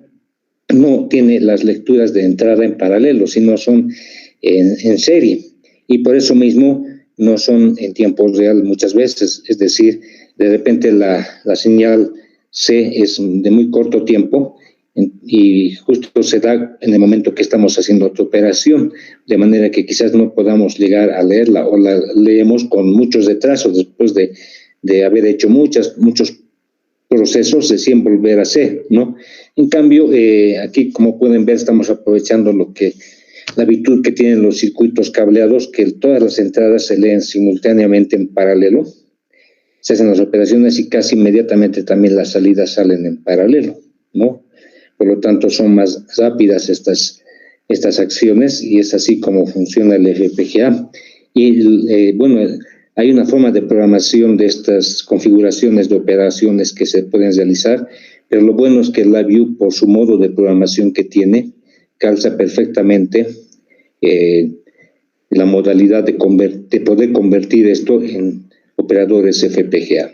no tiene las lecturas de entrada en paralelo, sino son en serie. Y por eso mismo no son en tiempo real muchas veces. Es decir, de repente la señal C es de muy corto tiempo y justo se da en el momento que estamos haciendo otra operación, de manera que quizás no podamos llegar a leerla o la leemos con muchos retrasos después de haber hecho muchos procesos de siempre volver a hacer, ¿no? En cambio, aquí, como pueden ver, estamos aprovechando la virtud que tienen los circuitos cableados, que todas las entradas se leen simultáneamente en paralelo, se hacen las operaciones y casi inmediatamente también las salidas salen en paralelo, ¿no? Por lo tanto, son más rápidas estas acciones y es así como funciona el FPGA. Y, bueno, hay una forma de programación de estas configuraciones de operaciones que se pueden realizar, pero lo bueno es que la view, por su modo de programación que tiene, calza perfectamente la modalidad de poder convertir esto en operadores FPGA.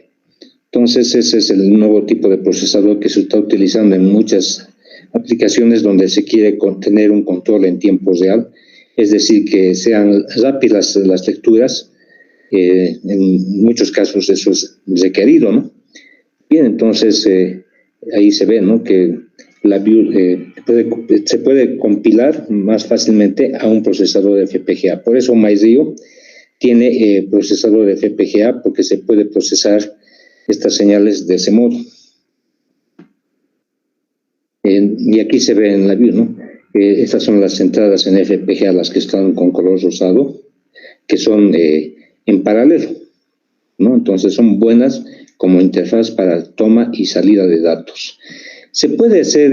Entonces, ese es el nuevo tipo de procesador que se está utilizando en muchas aplicaciones donde se quiere tener un control en tiempo real, es decir, que sean rápidas las lecturas. En muchos casos eso es requerido, ¿no? Bien, entonces ahí se ve, ¿no?, que la view se puede compilar más fácilmente a un procesador de FPGA. Por eso MyRio tiene procesador de FPGA, porque se puede procesar estas señales de ese modo. Y aquí se ve en la view, ¿no? Estas son las entradas en FPGA, las que están con color rosado, que son en paralelo, ¿no? Entonces son buenas como interfaz para toma y salida de datos. Se puede hacer,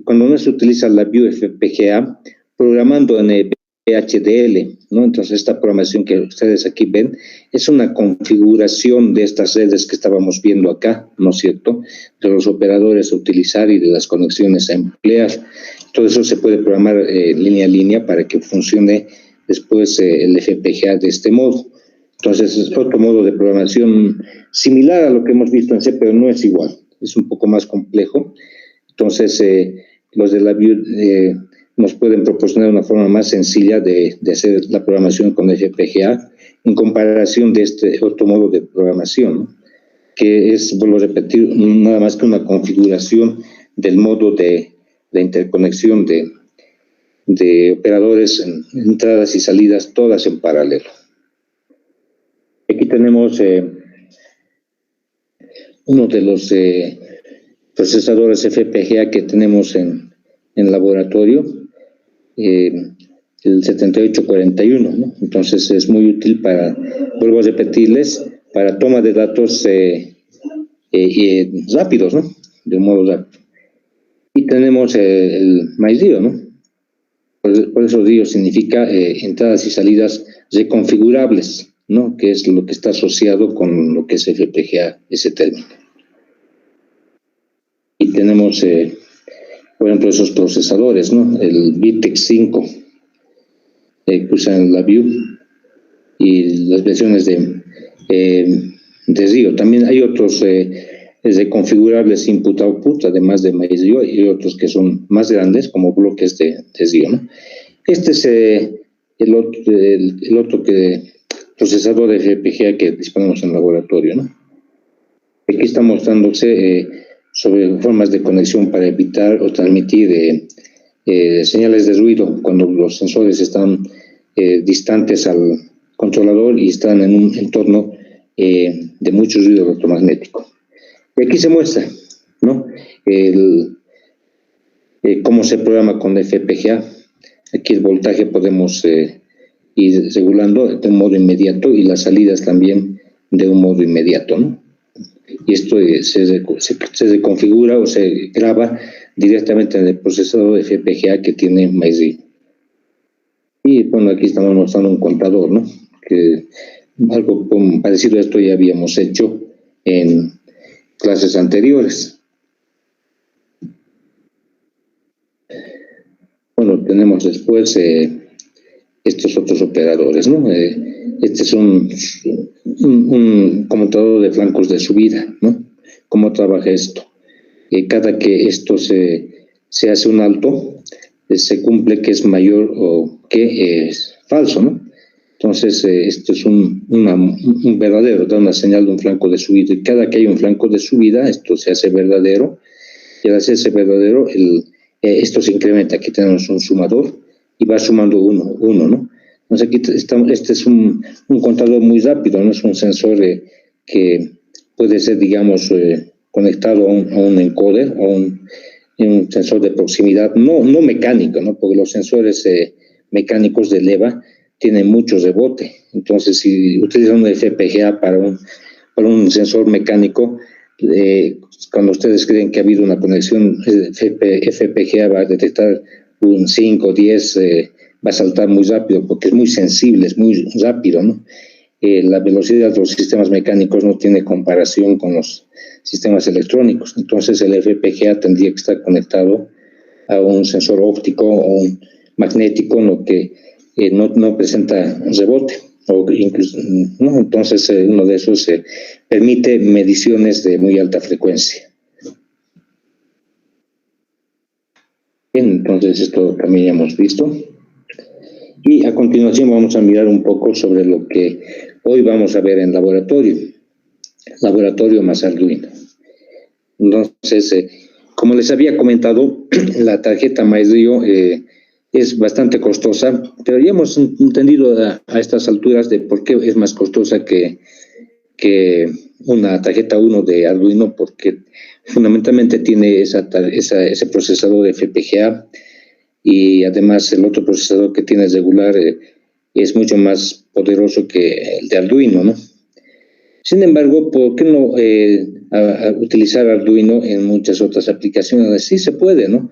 cuando no se utiliza la view FPGA, programando en VHDL, ¿no? Entonces esta programación que ustedes aquí ven es una configuración de estas redes que estábamos viendo acá, ¿no es cierto?, de los operadores a utilizar y de las conexiones a emplear. Todo eso se puede programar línea a línea para que funcione después el FPGA de este modo. Entonces es otro modo de programación similar a lo que hemos visto en C, pero no es igual, es un poco más complejo. Entonces los de la view nos pueden proporcionar una forma más sencilla de hacer la programación con FPGA en comparación de este otro modo de programación, ¿no?, que es, vuelvo a repetir, nada más que una configuración del modo de interconexión de operadores en entradas y salidas, todas en paralelo. Aquí tenemos uno de los procesadores FPGA que tenemos en laboratorio, el 7841, ¿no? Entonces es muy útil para, vuelvo a repetirles, para toma de datos rápidos, ¿no?, de un modo rápido. Y tenemos el MyRio, ¿no? Por eso RIO significa entradas y salidas reconfigurables, ¿no? Que es lo que está asociado con lo que es FPGA, ese término. Y tenemos, por ejemplo, esos procesadores, ¿no? El Vitex 5, que usan la View, y las versiones de Rio. También hay otros de configurables input-output, además de MyRio, y otros que son más grandes, como bloques de Rio, ¿no? Este es el otro procesador de FPGA que disponemos en el laboratorio, ¿no? Aquí está mostrándose sobre formas de conexión para evitar o transmitir señales de ruido cuando los sensores están distantes al controlador y están en un entorno de mucho ruido electromagnético. Y aquí se muestra, ¿no? Cómo se programa con FPGA. Aquí el voltaje podemos ir regulando de un modo inmediato y las salidas también de un modo inmediato, ¿no? Y esto se configura o se graba directamente en el procesador de FPGA que tiene MyRio. Y bueno, aquí estamos mostrando un contador, ¿no? Que algo parecido a esto ya habíamos hecho en clases anteriores. Bueno, tenemos después estos otros operadores, ¿no? Este es un conmutador de flancos de subida, ¿no? ¿Cómo trabaja esto? Cada que esto se hace un alto, se cumple que es mayor o que es falso, ¿no? Entonces, esto es un verdadero, da una señal de un flanco de subida. Y cada que hay un flanco de subida, esto se hace verdadero. Y al hacerse verdadero, esto se incrementa. Aquí tenemos un sumador y va sumando uno, ¿no? Entonces, aquí este es un contador muy rápido, no es un sensor que puede ser, digamos, conectado a un encoder o un sensor de proximidad, no mecánico, ¿no? Porque los sensores mecánicos de leva tienen mucho rebote. Entonces, si utilizan un FPGA para un sensor mecánico, cuando ustedes creen que ha habido una conexión, FPGA va a detectar un 5 o 10, va a saltar muy rápido porque es muy sensible, es muy rápido, ¿no? La velocidad de los sistemas mecánicos no tiene comparación con los sistemas electrónicos. Entonces, el FPGA tendría que estar conectado a un sensor óptico o un magnético, lo que no presenta rebote, o incluso, ¿no? Entonces, uno de esos permite mediciones de muy alta frecuencia. Bien, entonces esto también ya hemos visto. Y a continuación vamos a mirar un poco sobre lo que hoy vamos a ver en laboratorio más Arduino. Entonces, como les había comentado, la tarjeta MyRio es bastante costosa, pero ya hemos entendido a estas alturas de por qué es más costosa que una tarjeta 1 de Arduino, porque fundamentalmente tiene ese procesador de FPGA, y además el otro procesador que tiene regular es mucho más poderoso que el de Arduino, ¿no? Sin embargo, ¿por qué no utilizar Arduino en muchas otras aplicaciones? Sí se puede, ¿no?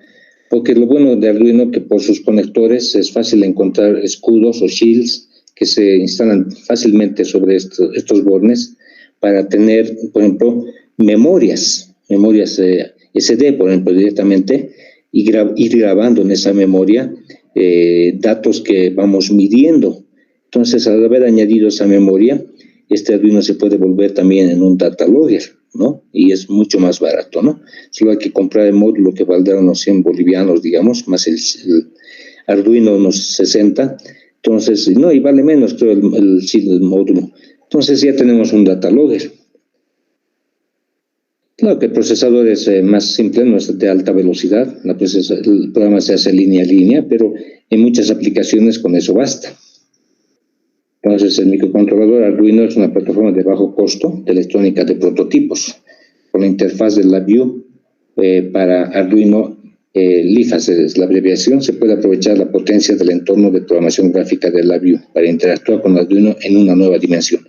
Porque lo bueno de Arduino es que por sus conectores es fácil encontrar escudos o shields que se instalan fácilmente sobre estos bornes para tener, por ejemplo, memorias SD, por ejemplo, directamente, y ir grabando en esa memoria datos que vamos midiendo. Entonces, al haber añadido esa memoria, este Arduino se puede volver también en un data logger, ¿no? Y es mucho más barato, ¿no? Solo hay que comprar el módulo que valdrá unos 100 bolivianos, digamos, más el Arduino unos 60. Entonces, no, y vale menos, creo, el módulo. Entonces ya tenemos un data logger. Claro que el procesador es más simple, no es de alta velocidad. El programa se hace línea a línea, pero en muchas aplicaciones con eso basta. Entonces, el microcontrolador Arduino es una plataforma de bajo costo de electrónica de prototipos. Con la interfaz de la View para Arduino, LIFAS es la abreviación, se puede aprovechar la potencia del entorno de programación gráfica de la View para interactuar con Arduino en una nueva dimensión.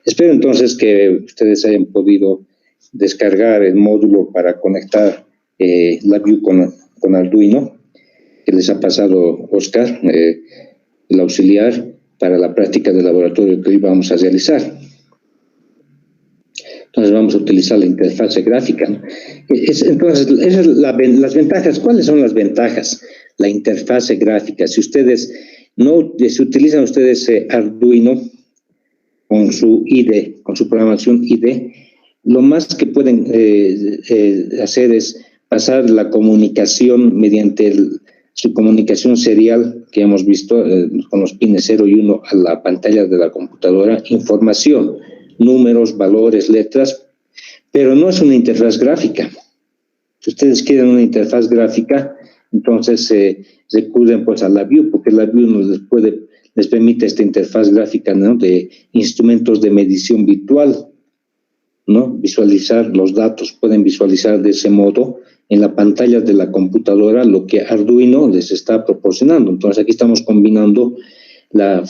Espero entonces que ustedes hayan podido descargar el módulo para conectar la View con Arduino, que les ha pasado Oscar, el auxiliar. para la práctica de laboratorio que hoy vamos a realizar. Entonces vamos a utilizar la interfaz gráfica, ¿no? Entonces, esas son las ventajas. ¿Cuáles son las ventajas? La interfaz gráfica. Si utilizan ustedes Arduino con su IDE, con su programación IDE, lo más que pueden hacer es pasar la comunicación mediante su comunicación serial que hemos visto con los pines 0 y 1 a la pantalla de la computadora, información, números, valores, letras, pero no es una interfaz gráfica. Si ustedes quieren una interfaz gráfica, entonces recurren pues a la View, porque la View les permite esta interfaz gráfica, ¿no?, de instrumentos de medición virtual, ¿no? Visualizar los datos, pueden visualizar de ese modo en la pantalla de la computadora lo que Arduino les está proporcionando. Entonces aquí estamos combinando la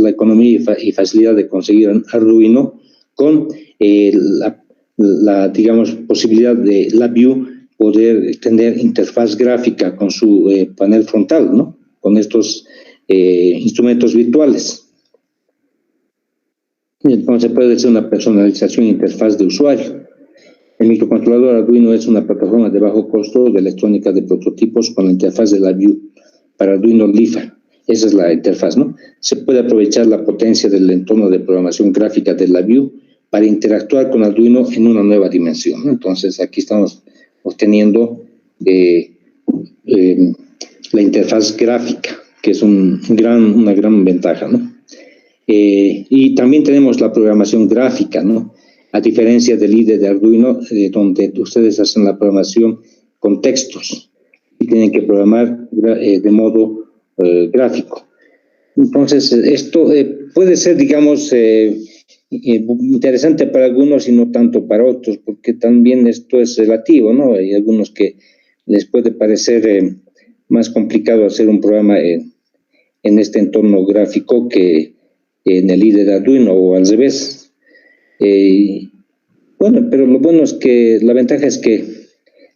economía y facilidad de conseguir Arduino con la digamos, posibilidad de la View poder tener interfaz gráfica con su panel frontal, ¿no?, con estos instrumentos virtuales. Y entonces puede ser una personalización e interfaz de usuario. El microcontrolador Arduino es una plataforma de bajo costo de electrónica de prototipos con la interfaz de la View para Arduino LIFA. Esa es la interfaz, ¿no? Se puede aprovechar la potencia del entorno de programación gráfica de la View para interactuar con Arduino en una nueva dimensión, ¿no? Entonces aquí estamos obteniendo la interfaz gráfica, que es una gran ventaja, ¿no? Y también tenemos la programación gráfica, ¿no? A diferencia del IDE de Arduino, donde ustedes hacen la programación con textos y tienen que programar de modo gráfico. Entonces, esto puede ser, digamos, interesante para algunos y no tanto para otros, porque también esto es relativo, ¿no? Hay algunos que les puede parecer más complicado hacer un programa en este entorno gráfico que en el IDE de Arduino o al revés. Bueno, pero lo bueno es que la ventaja es que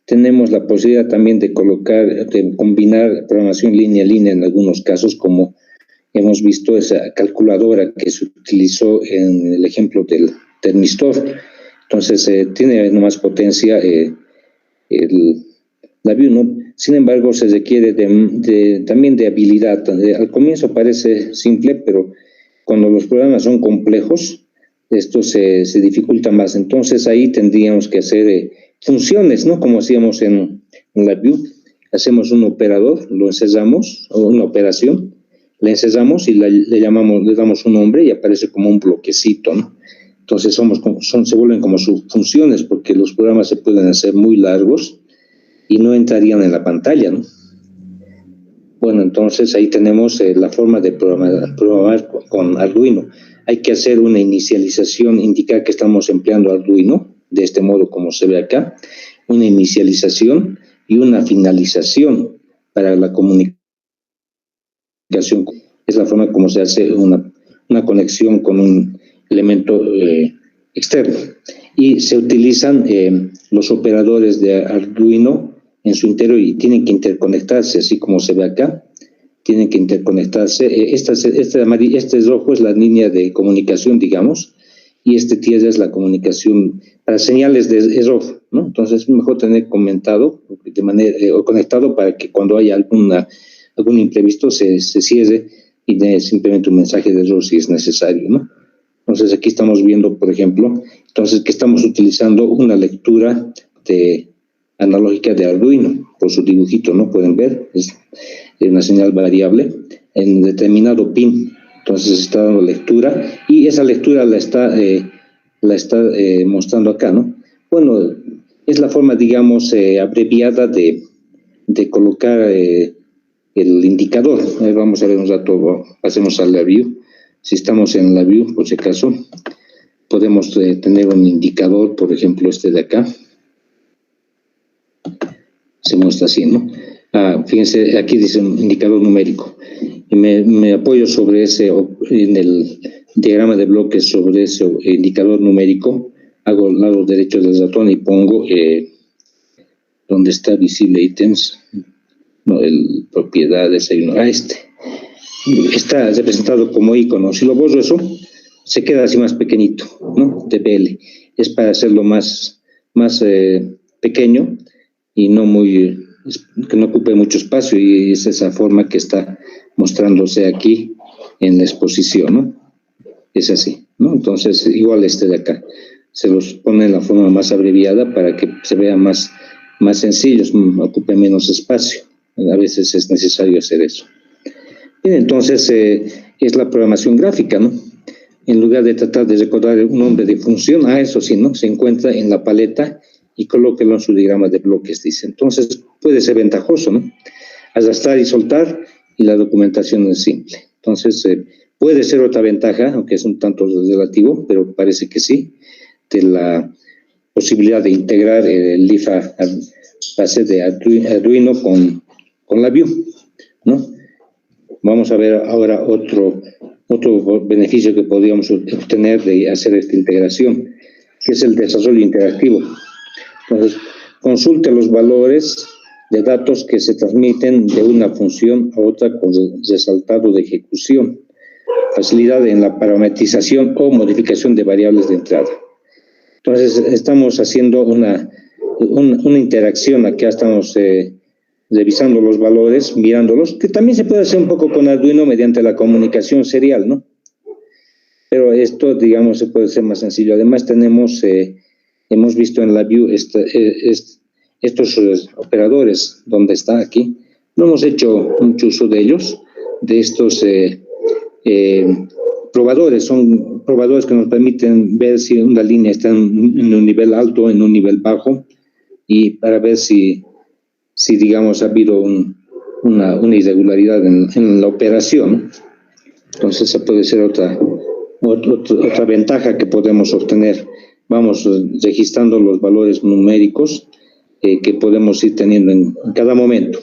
tenemos la posibilidad también de combinar programación línea a línea en algunos casos, como hemos visto esa calculadora que se utilizó en el ejemplo del termistor. Entonces, tiene más potencia la View, ¿no? Sin embargo, se requiere también de habilidad. Al comienzo parece simple, pero cuando los programas son complejos, esto se dificulta más. Entonces, ahí tendríamos que hacer funciones, ¿no? Como hacíamos en la View. Hacemos un operador, lo encerramos, o una operación, le encerramos y le damos un nombre y aparece como un bloquecito, ¿no? Entonces, se vuelven como sus funciones, porque los programas se pueden hacer muy largos y no entrarían en la pantalla, ¿no? Bueno, entonces ahí tenemos la forma de programar con Arduino. Hay que hacer una inicialización, indicar que estamos empleando Arduino, de este modo como se ve acá, una inicialización y una finalización para la comunicación. Es la forma como se hace una conexión con un elemento externo. Y se utilizan los operadores de Arduino en su interior y tienen que interconectarse, así como se ve acá. Tienen que interconectarse. Este rojo es la línea de comunicación, digamos, y este tierra es la comunicación para señales es rojo, ¿no? Entonces es mejor tener comentado de manera o conectado para que cuando haya algún imprevisto se cierre y dé simplemente un mensaje de error si es necesario, ¿no? Entonces aquí estamos viendo, por ejemplo, que estamos utilizando una lectura analógica de Arduino por su dibujito, ¿no? Pueden ver, es una señal variable en determinado pin. Entonces está dando lectura y esa lectura la está mostrando acá, ¿no? Bueno, es la forma, digamos, abreviada de colocar el indicador. Vamos a ver un rato, pasemos a la View. Si estamos en la View, por si acaso, podemos tener un indicador, por ejemplo, este de acá. Se muestra así, ¿no? Fíjense, aquí dice un indicador numérico. Y me apoyo sobre en el diagrama de bloques sobre ese indicador numérico. Hago el lado derecho del ratón y pongo donde está visible ítems, no, propiedades, hay uno, está representado como icono. Si lo borro eso, se queda así más pequeñito, ¿no? TPL. Es para hacerlo más pequeño y no que no ocupe mucho espacio, y es esa forma que está mostrándose aquí en la exposición, ¿no? Es así, ¿no? Entonces, igual de acá. Se los pone en la forma más abreviada para que se vea más sencillo, ocupe menos espacio. A veces es necesario hacer eso. Bien, entonces es la programación gráfica, ¿no? En lugar de tratar de recordar un nombre de función, eso sí, ¿no? Se encuentra en la paleta y colóquelo en su diagrama de bloques, dice. Entonces puede ser ventajoso, ¿no? Arrastrar y soltar, y la documentación es simple. Entonces puede ser otra ventaja, aunque es un tanto relativo, pero parece que sí, de la posibilidad de integrar el LIFA base de Arduino con la Vue, ¿no? Vamos a ver ahora otro beneficio que podríamos obtener de hacer esta integración, que es el desarrollo interactivo. Entonces, consulte los valores de datos que se transmiten de una función a otra con resultado de ejecución, facilidad en la parametrización o modificación de variables de entrada. Entonces, estamos haciendo una interacción. Aquí estamos revisando los valores, mirándolos, que también se puede hacer un poco con Arduino mediante la comunicación serial, ¿no? Pero esto, digamos, se puede hacer más sencillo. Además, hemos visto en la Vue estos operadores, donde está aquí. No hemos hecho mucho uso de ellos, de estos probadores. Son probadores que nos permiten ver si una línea está en un nivel alto, en un nivel bajo, y para ver si digamos, ha habido una irregularidad en la operación. Entonces, esa puede ser otra ventaja que podemos obtener. Vamos registrando los valores numéricos que podemos ir teniendo en cada momento.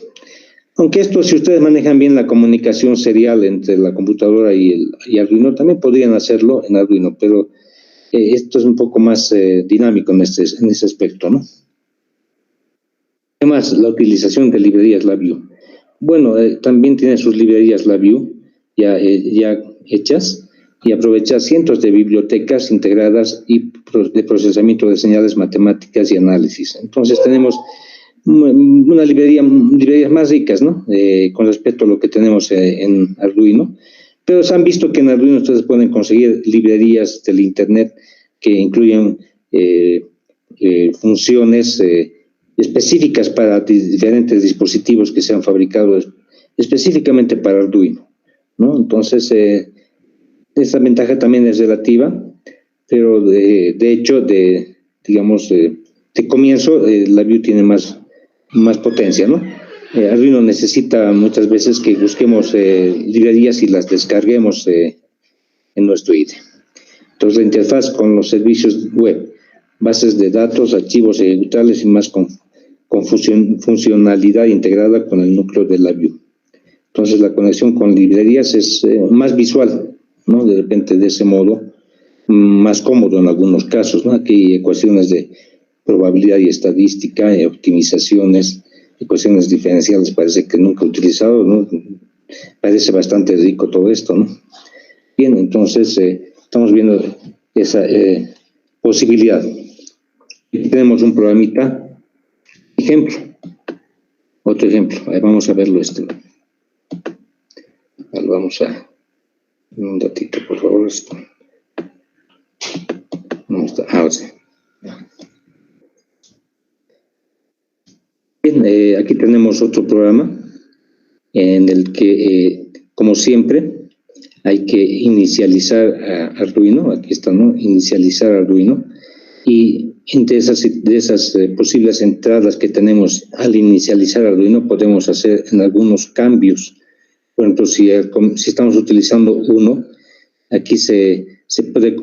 Aunque esto, si ustedes manejan bien la comunicación serial entre la computadora y Arduino, también podrían hacerlo en Arduino, pero esto es un poco más dinámico en ese aspecto, ¿no? Además, la utilización de librerías LabVIEW. Bueno, también tiene sus librerías LabVIEW ya hechas, y aprovechar cientos de bibliotecas integradas y de procesamiento de señales matemáticas y análisis. Entonces tenemos una librerías más ricas, ¿no? Con respecto a lo que tenemos en Arduino. Pero se han visto que en Arduino ustedes pueden conseguir librerías del Internet que incluyen funciones específicas para diferentes dispositivos que se han fabricado específicamente para Arduino, ¿no? Entonces, esta ventaja también es relativa, pero de hecho, digamos, de comienzo, la Vue tiene más potencia, ¿no? Arduino necesita muchas veces que busquemos librerías y las descarguemos en nuestro IDE. Entonces, la interfaz con los servicios web, bases de datos, archivos ejecutables y más con funcionalidad integrada con el núcleo de la Vue. Entonces, la conexión con librerías es más visual, ¿no? De repente, de ese modo, más cómodo en algunos casos, ¿no? Aquí hay ecuaciones de probabilidad y estadística, optimizaciones, ecuaciones diferenciales, parece que nunca he utilizado, ¿no? Parece bastante rico todo esto, ¿no? Bien, entonces, estamos viendo esa posibilidad. Aquí tenemos un programita. Otro ejemplo, vamos a verlo vamos a un ratito, por favor. ¿Dónde está? Sí. Bien, aquí tenemos otro programa en el que, como siempre, hay que inicializar Arduino. Aquí está, ¿no? Inicializar Arduino. Y entre esas posibles entradas que tenemos al inicializar Arduino, podemos hacer en algunos cambios. Por ejemplo, si estamos utilizando uno, aquí se puede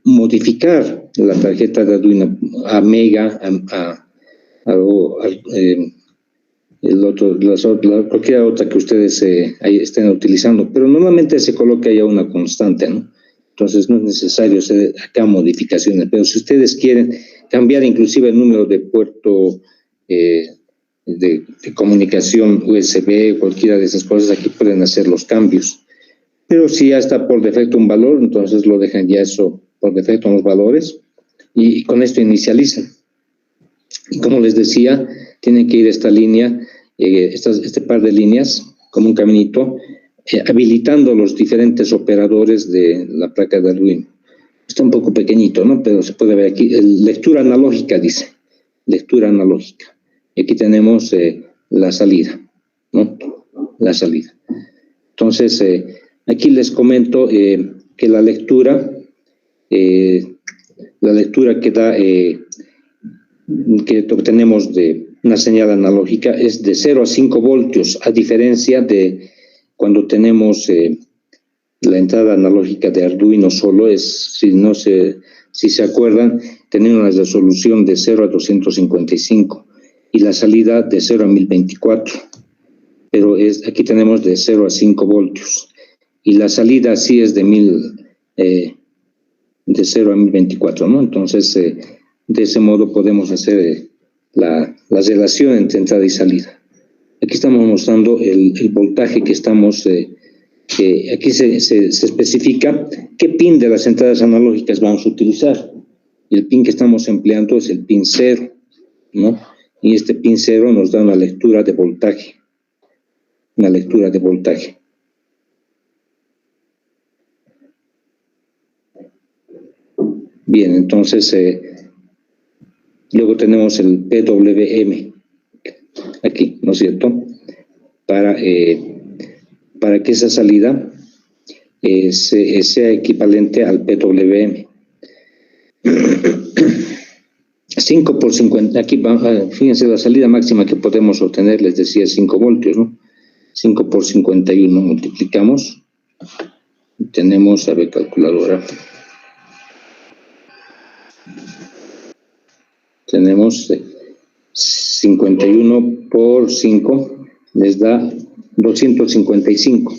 modificar la tarjeta de Arduino a Mega, cualquier otra que ustedes estén utilizando, pero normalmente se coloca ya una constante, ¿no? Entonces no es necesario hacer acá modificaciones, pero si ustedes quieren cambiar inclusive el número de puerto de comunicación USB, cualquiera de esas cosas, aquí pueden hacer los cambios. Pero si ya está por defecto un valor, entonces lo dejan ya eso por defecto en los valores y con esto inicializan. Y como les decía, tienen que ir esta línea, este par de líneas, como un caminito, habilitando los diferentes operadores de la placa de Arduino. Está un poco pequeñito, ¿no? Pero se puede ver aquí, lectura analógica dice, lectura analógica. Y aquí tenemos la salida, ¿no? La salida. Entonces, aquí les comento que la lectura que obtenemos de una señal analógica es de 0 a 5 voltios, a diferencia de cuando tenemos la entrada analógica de Arduino solo, si se acuerdan, tenemos una resolución de 0 a 255 y la salida de 0 a 1024, pero aquí tenemos de 0 a 5 voltios y la salida sí es de 0 a 1024, ¿no? Entonces, de ese modo podemos hacer la relación entre entrada y salida. Aquí estamos mostrando el voltaje que estamos, que aquí se especifica qué pin de las entradas analógicas vamos a utilizar. Y el pin que estamos empleando es el pin 0, ¿no? Y este pin 0 nos da una lectura de voltaje. Una lectura de voltaje. Bien, entonces, luego tenemos el PWM, aquí, ¿no es cierto? Para que esa salida sea equivalente al PWM. 5 por 50, aquí, fíjense, la salida máxima que podemos obtener, les decía, 5 voltios, ¿no? 5 por 51, multiplicamos, tenemos, a ver, calculadora. Tenemos 51 por 5, les da 255.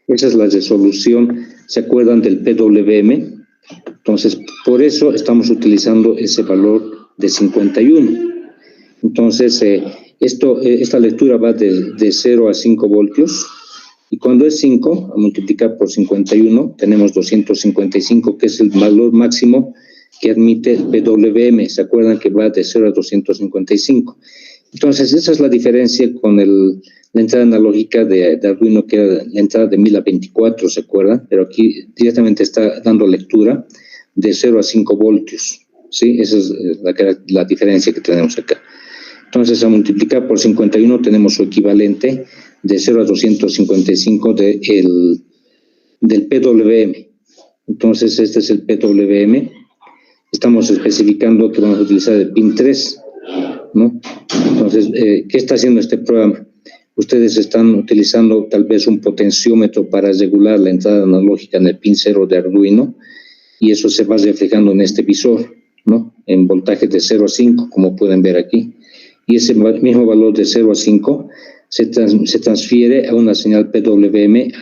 Esa es la resolución, ¿se acuerdan del PWM? Entonces, por eso estamos utilizando ese valor de 51. Entonces, esta lectura va de 0 a 5 voltios, y cuando es 5, a multiplicar por 51, tenemos 255, que es el valor máximo que admite el PWM. ¿Se acuerdan que va de 0 a 255? Entonces, esa es la diferencia con la entrada analógica de Arduino, que era la entrada de 1000 a 24, ¿se acuerdan? Pero aquí directamente está dando lectura de 0 a 5 voltios, ¿sí? Esa es la diferencia que tenemos acá. Entonces, a multiplicar por 51 tenemos su equivalente de 0 a 255 del PWM. Entonces, este es el PWM. Estamos especificando que vamos a utilizar el pin 3, ¿no? Entonces, ¿qué está haciendo este programa? Ustedes están utilizando tal vez un potenciómetro para regular la entrada analógica en el pin 0 de Arduino, y eso se va reflejando en este visor, ¿no? En voltajes de 0 a 5, como pueden ver aquí. Y ese mismo valor de 0 a 5 se transfiere a una señal PWM,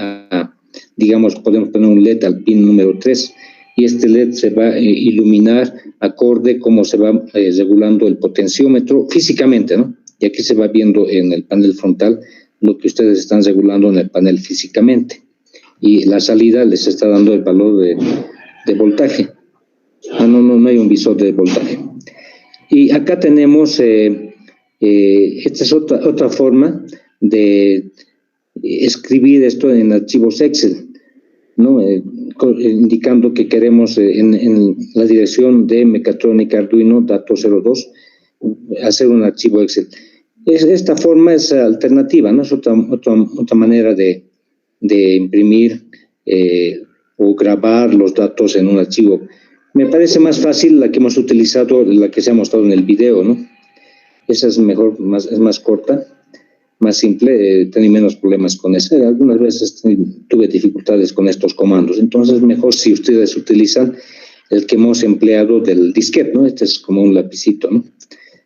digamos, podemos poner un LED al pin número 3, y este LED se va a iluminar acorde cómo se va regulando el potenciómetro físicamente, ¿no? Y aquí se va viendo en el panel frontal lo que ustedes están regulando en el panel físicamente. Y la salida les está dando el valor de voltaje. No hay un visor de voltaje. Y acá tenemos, esta es otra forma de escribir esto en archivos Excel, ¿no? Indicando que queremos en la dirección de mecatrónica Arduino datos 02 hacer un archivo Excel. Esta forma es alternativa, ¿no? Es otra manera de imprimir o grabar los datos en un archivo. Me parece más fácil la que hemos utilizado, la que se ha mostrado en el video, ¿no? Esa es mejor, es más corta, más simple, tengo menos problemas con esa. Algunas veces tuve dificultades con estos comandos, entonces mejor si ustedes utilizan el que hemos empleado del disquete, ¿no? Este es como un lapicito, ¿no?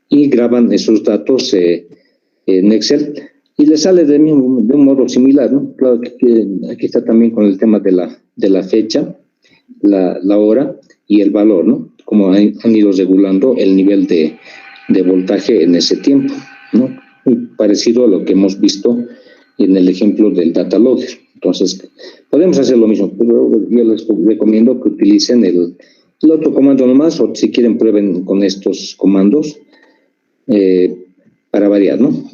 Y graban esos datos en Excel y les sale de un modo similar, ¿no? Claro que aquí está también con el tema de la fecha, la hora y el valor, ¿no? Como han ido regulando el nivel de voltaje en ese tiempo, ¿no? Muy parecido a lo que hemos visto en el ejemplo del data logger. Entonces, podemos hacer lo mismo, pero yo les recomiendo que utilicen el otro comando nomás, o si quieren prueben con estos comandos para variar, ¿no?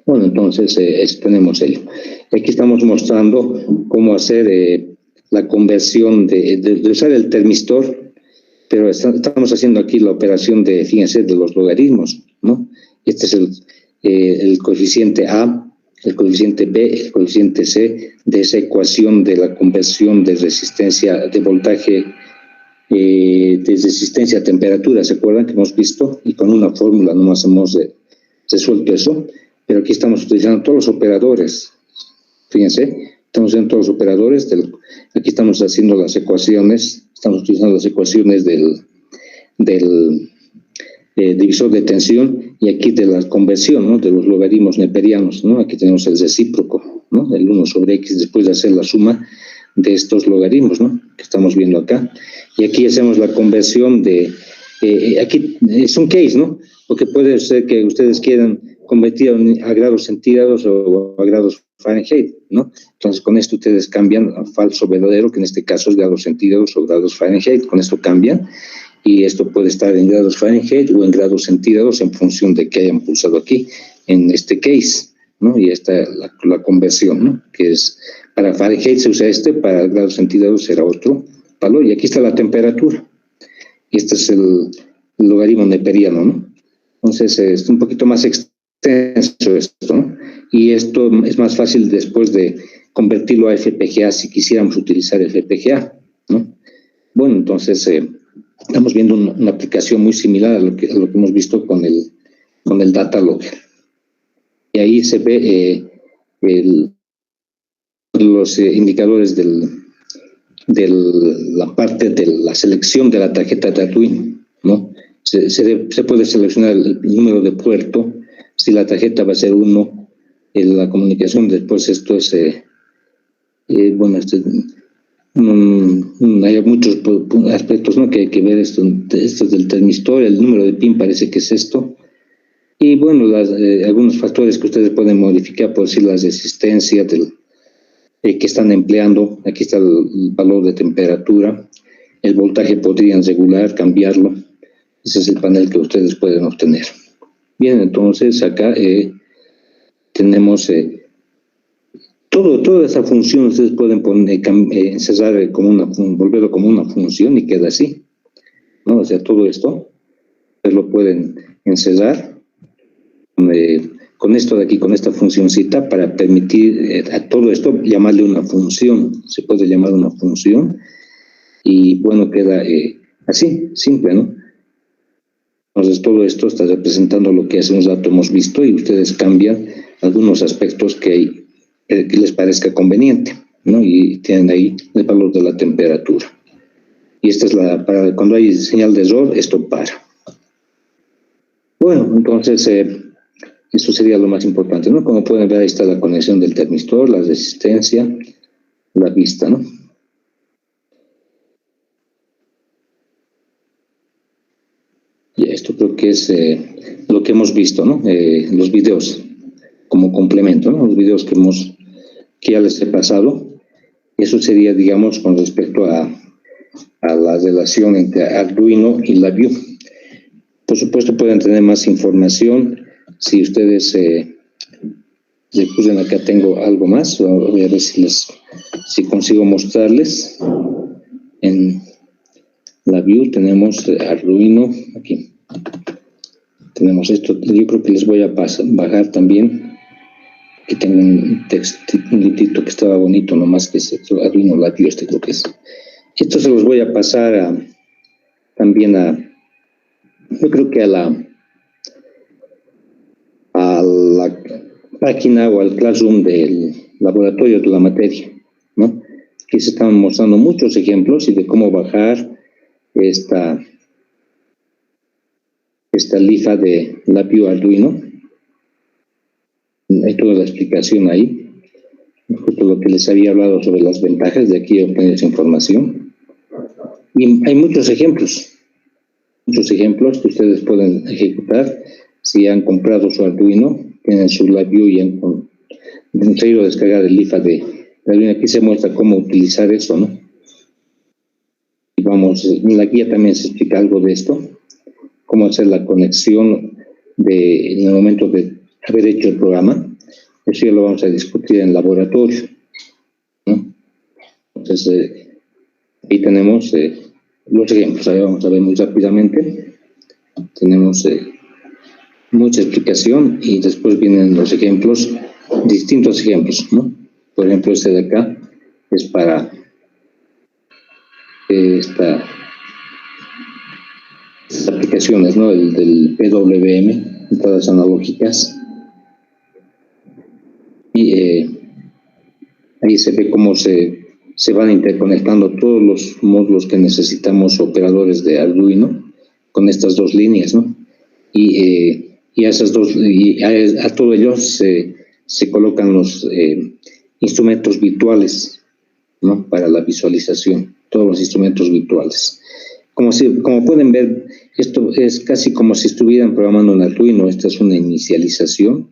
Bueno, entonces tenemos ello. Aquí estamos mostrando cómo hacer la conversión de usar el termistor, pero estamos haciendo aquí la operación de, fíjense, de los logaritmos, ¿no? Este es el coeficiente A, el coeficiente B, el coeficiente C de esa ecuación de la conversión de resistencia de voltaje de resistencia a temperatura. ¿Se acuerdan que hemos visto? Y con una fórmula nomás hemos resuelto eso, pero aquí estamos utilizando todos los operadores. Fíjense, estamos usando todos los operadores. Aquí estamos haciendo las ecuaciones, estamos utilizando las ecuaciones del divisor de tensión y aquí de la conversión, ¿no? De los logaritmos neperianos, ¿no? Aquí tenemos el recíproco, ¿no? El 1 sobre x después de hacer la suma de estos logaritmos, ¿no? Que estamos viendo acá. Y aquí hacemos la conversión de... aquí es un case, ¿no? Porque puede ser que ustedes quieran convertir a grados centígrados o a grados Fahrenheit, ¿no? Entonces, con esto ustedes cambian a falso verdadero, que en este caso es grados centígrados o grados Fahrenheit. Con esto cambian. Y esto puede estar en grados Fahrenheit o en grados centígrados en función de que hayan pulsado aquí, en este case, ¿no? Y esta es la conversión, ¿no? Que es, para Fahrenheit se usa para grados centígrados será otro valor. Y aquí está la temperatura. Y este es el logaritmo neperiano, ¿no? Entonces, es un poquito más extenso esto, ¿no? Y esto es más fácil después de convertirlo a FPGA si quisiéramos utilizar FPGA, ¿no? Bueno, entonces... estamos viendo una aplicación muy similar a lo que hemos visto con el data logger. Y ahí se ve los indicadores de la parte de la selección de la tarjeta de Arduino, ¿no? Se puede seleccionar el número de puerto, si la tarjeta va a ser 1, la comunicación después esto es, bueno, hay muchos aspectos, ¿no? Que hay que ver esto del termistor, el número de pin parece que es esto. Y bueno, algunos factores que ustedes pueden modificar, por decir la resistencia que están empleando. Aquí está el valor de temperatura. El voltaje podrían regular, cambiarlo. Ese es el panel que ustedes pueden obtener. Bien, entonces acá tenemos... toda esa función ustedes pueden encerrar volverlo como una función y queda así, ¿no? O sea, todo esto ustedes lo pueden encerrar con esto de aquí, con esta funcioncita, para permitir a todo esto llamarle una función. Se puede llamar una función y bueno, queda así, simple, ¿no? Entonces todo esto está representando lo que hace un rato hemos visto y ustedes cambian algunos aspectos que les parezca conveniente, ¿no? Y tienen ahí el valor de la temperatura. Y esta es para cuando hay señal de error, esto para. Bueno, entonces, eso sería lo más importante, ¿no? Como pueden ver, ahí está la conexión del termistor, la resistencia, la vista, ¿no? Y esto creo que es lo que hemos visto, ¿no? Los videos, como complemento, ¿no? Los videos que ya les he pasado. Eso sería, digamos, con respecto a la relación entre Arduino y la View. Por supuesto, pueden tener más información. Si ustedes recuerden, acá tengo algo más. Voy a ver si consigo mostrarles. En la View tenemos Arduino. Aquí tenemos esto. Yo creo que les voy a bajar también. Aquí tengo un librito que estaba bonito, nomás que es Arduino la View, creo que es. Esto se los voy a pasar también yo creo que a la página o al classroom del laboratorio de la materia, ¿no? Aquí se están mostrando muchos ejemplos y de cómo bajar esta lifa de la View Arduino. Hay toda la explicación ahí, justo lo que les había hablado sobre las ventajas de aquí obtener esa información. Y hay muchos ejemplos que ustedes pueden ejecutar si han comprado su Arduino, tienen su LabVIEW traído a descargar el IFA de Arduino. Aquí se muestra cómo utilizar eso, ¿no? Y vamos, en la guía también se explica algo de esto, cómo hacer la conexión en el momento de haber hecho el programa. Eso ya lo vamos a discutir en laboratorio, ¿no? Entonces, ahí tenemos los ejemplos. Ahí vamos a ver muy rápidamente. Tenemos mucha explicación y después vienen los ejemplos, distintos ejemplos, ¿no? Por ejemplo, este de acá es para estas aplicaciones, ¿no? El del PWM, todas analógicas. Y ahí se ve cómo se van interconectando todos los módulos que necesitamos, operadores de Arduino, con estas dos líneas, ¿no? Y a esas dos, a todo ello se colocan los instrumentos virtuales, ¿no? Para la visualización, todos los instrumentos virtuales. Como pueden ver, esto es casi como si estuvieran programando en Arduino. Esta es una inicialización.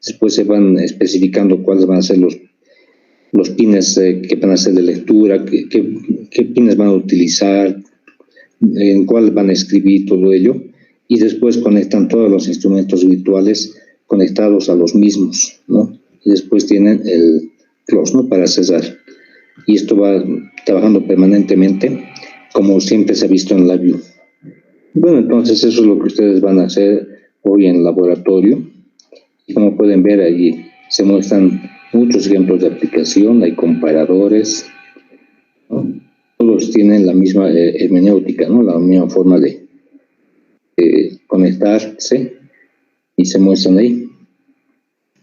Después se van especificando cuáles van a ser los pines que van a ser de lectura, qué pines van a utilizar, en cuál van a escribir, todo ello. Y después conectan todos los instrumentos virtuales conectados a los mismos, ¿no? Y después tienen el close, ¿no? Para cerrar. Y esto va trabajando permanentemente, como siempre se ha visto en LabVIEW. Bueno, entonces eso es lo que ustedes van a hacer hoy en laboratorio. Y como pueden ver, ahí se muestran muchos ejemplos de aplicación, hay comparadores, ¿no? Todos tienen la misma hermenéutica, ¿no? La misma forma de conectarse y se muestran ahí,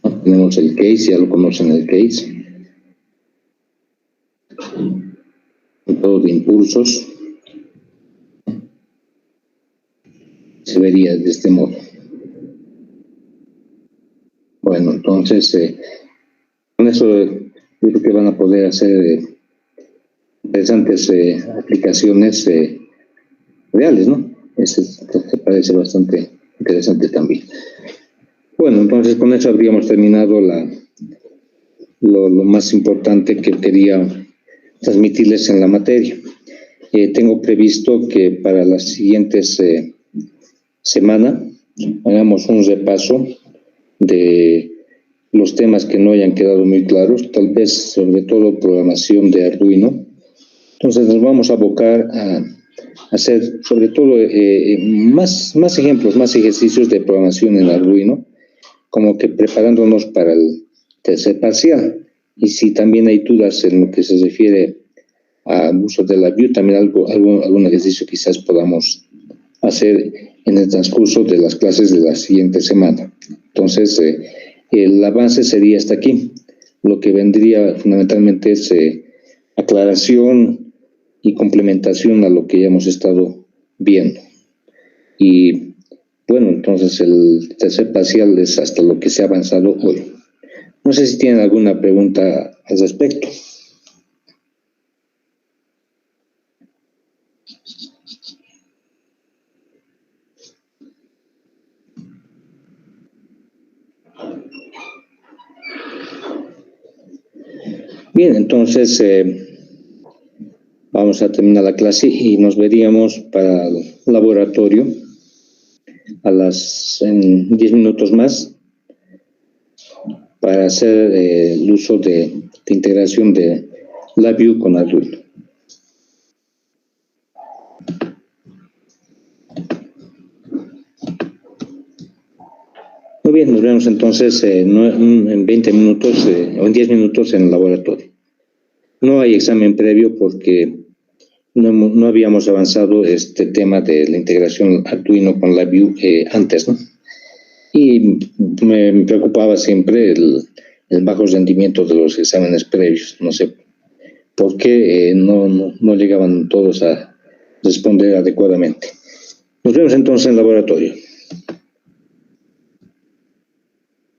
¿no? Tenemos el case, ya lo conocen el case, todo de impulsos. Se vería de este modo. Bueno, entonces con eso yo creo que van a poder hacer interesantes aplicaciones reales, ¿no? Eso me parece bastante interesante también. Bueno, entonces con eso habríamos terminado lo más importante que quería transmitirles en la materia. Tengo previsto que para las siguientes semanas hagamos un repaso de los temas que no hayan quedado muy claros, tal vez sobre todo programación de Arduino. Entonces nos vamos a abocar a hacer sobre todo más ejemplos, más ejercicios de programación en Arduino, como que preparándonos para el tercer parcial. Y si también hay dudas en lo que se refiere al uso de LabVIEW, también algún ejercicio quizás podamos hacer en el transcurso de las clases de la siguiente semana. Entonces, el avance sería hasta aquí. Lo que vendría fundamentalmente es aclaración y complementación a lo que ya hemos estado viendo. Y bueno, entonces el tercer parcial es hasta lo que se ha avanzado hoy. No sé si tienen alguna pregunta al respecto. Bien, entonces vamos a terminar la clase y nos veríamos para el laboratorio en 10 minutos más para hacer el uso de integración de LabVIEW con Arduino. Muy bien, nos vemos entonces en 20 minutos o en 10 minutos en el laboratorio. No hay examen previo porque no habíamos avanzado este tema de la integración Arduino con LabVIEW antes, ¿no? Y me preocupaba siempre el bajo rendimiento de los exámenes previos. No sé por qué no llegaban todos a responder adecuadamente. Nos vemos entonces en el laboratorio.